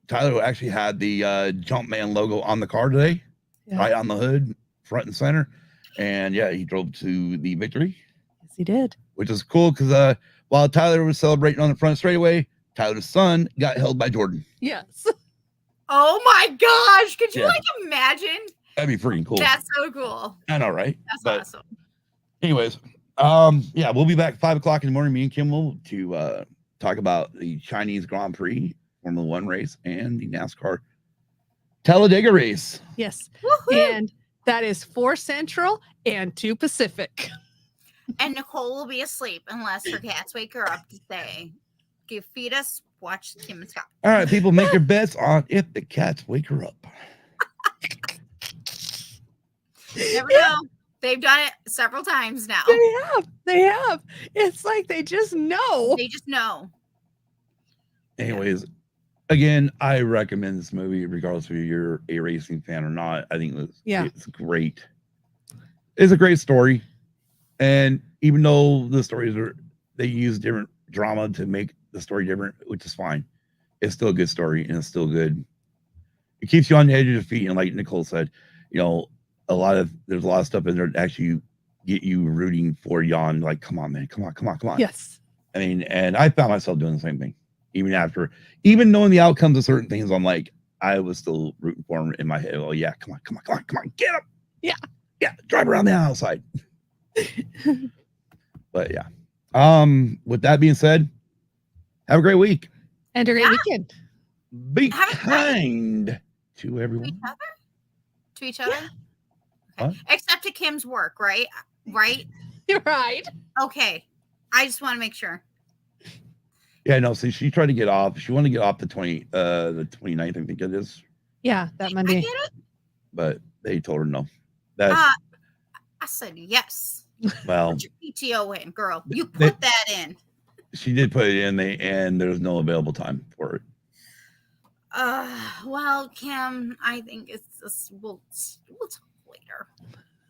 Tyler actually had the Jumpman logo on the car today, right on the hood, front and center. And yeah, he drove to the victory. Yes, he did. Which is cool because while Tyler was celebrating on the front straightaway, Tyler's son got held by Jordan. Yes. Oh my gosh. Could you Yeah. imagine? That'd be freaking cool. That's so cool. I know, right? That's awesome. Anyways, yeah, we'll be back 5:00 in the morning, me and Kim will, to talk about the Chinese Grand Prix Formula One race and the NASCAR Talladega race. Yes. Woohoo! And that is 4 Central and 2 Pacific. And Nicole will be asleep unless her cats wake her up to say, feed us, watch Kim and Scott. All right, people, make your bets on if the cats wake her up. You never know. They've done it several times now. They have. It's like they just know. They just know. Anyways, again, I recommend this movie regardless if you're a racing fan or not. I think it's great. It's a great story. And even though the stories they use different drama to make the story different, which is fine. It's still a good story and it's still good. It keeps you on the edge of your feet. And like Nicole said, there's a lot of stuff in there that actually get you rooting for Jan. Like, come on, man, come on. Yes. I mean, and I found myself doing the same thing. Even knowing the outcomes of certain things, I'm like, I was still rooting for him in my head. Oh yeah, come on, get him. Yeah, drive around the outside. But yeah. With that being said, have a great week. And a great weekend. Be kind to everyone. To each other? Huh? Okay. Except to Kim's work, right? Right? You're right. Okay. I just want to make sure. Yeah, no, see, she tried to get off. She wanted to get off the 29th, I think it is. Yeah, that I Monday. get it. But they told her no. That's I said yes. well, Put your PTO in, girl. You put that in. she did put it in, and there's no available time for it. Well, Kim, I think we'll talk later.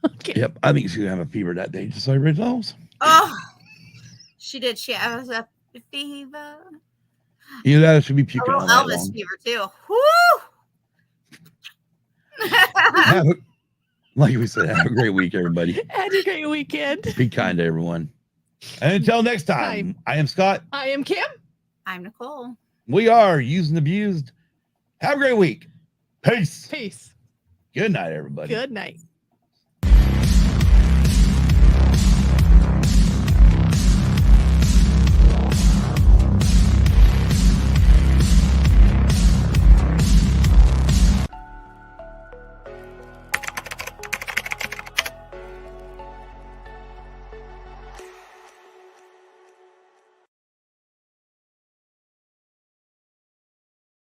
Okay. Yep, I think she's gonna have a fever that day, just so everybody knows. Oh, she did. She has a fever. Either that or she'll be A puking little all night Elvis long. fever too. Woo! Like we said, have a great week, everybody. And a great weekend. Be kind to everyone. And until next time, I am Scott. I am Kim. I'm Nicole. We are Used and Abused. Have a great week. Peace. Peace. Good night, everybody. Good night.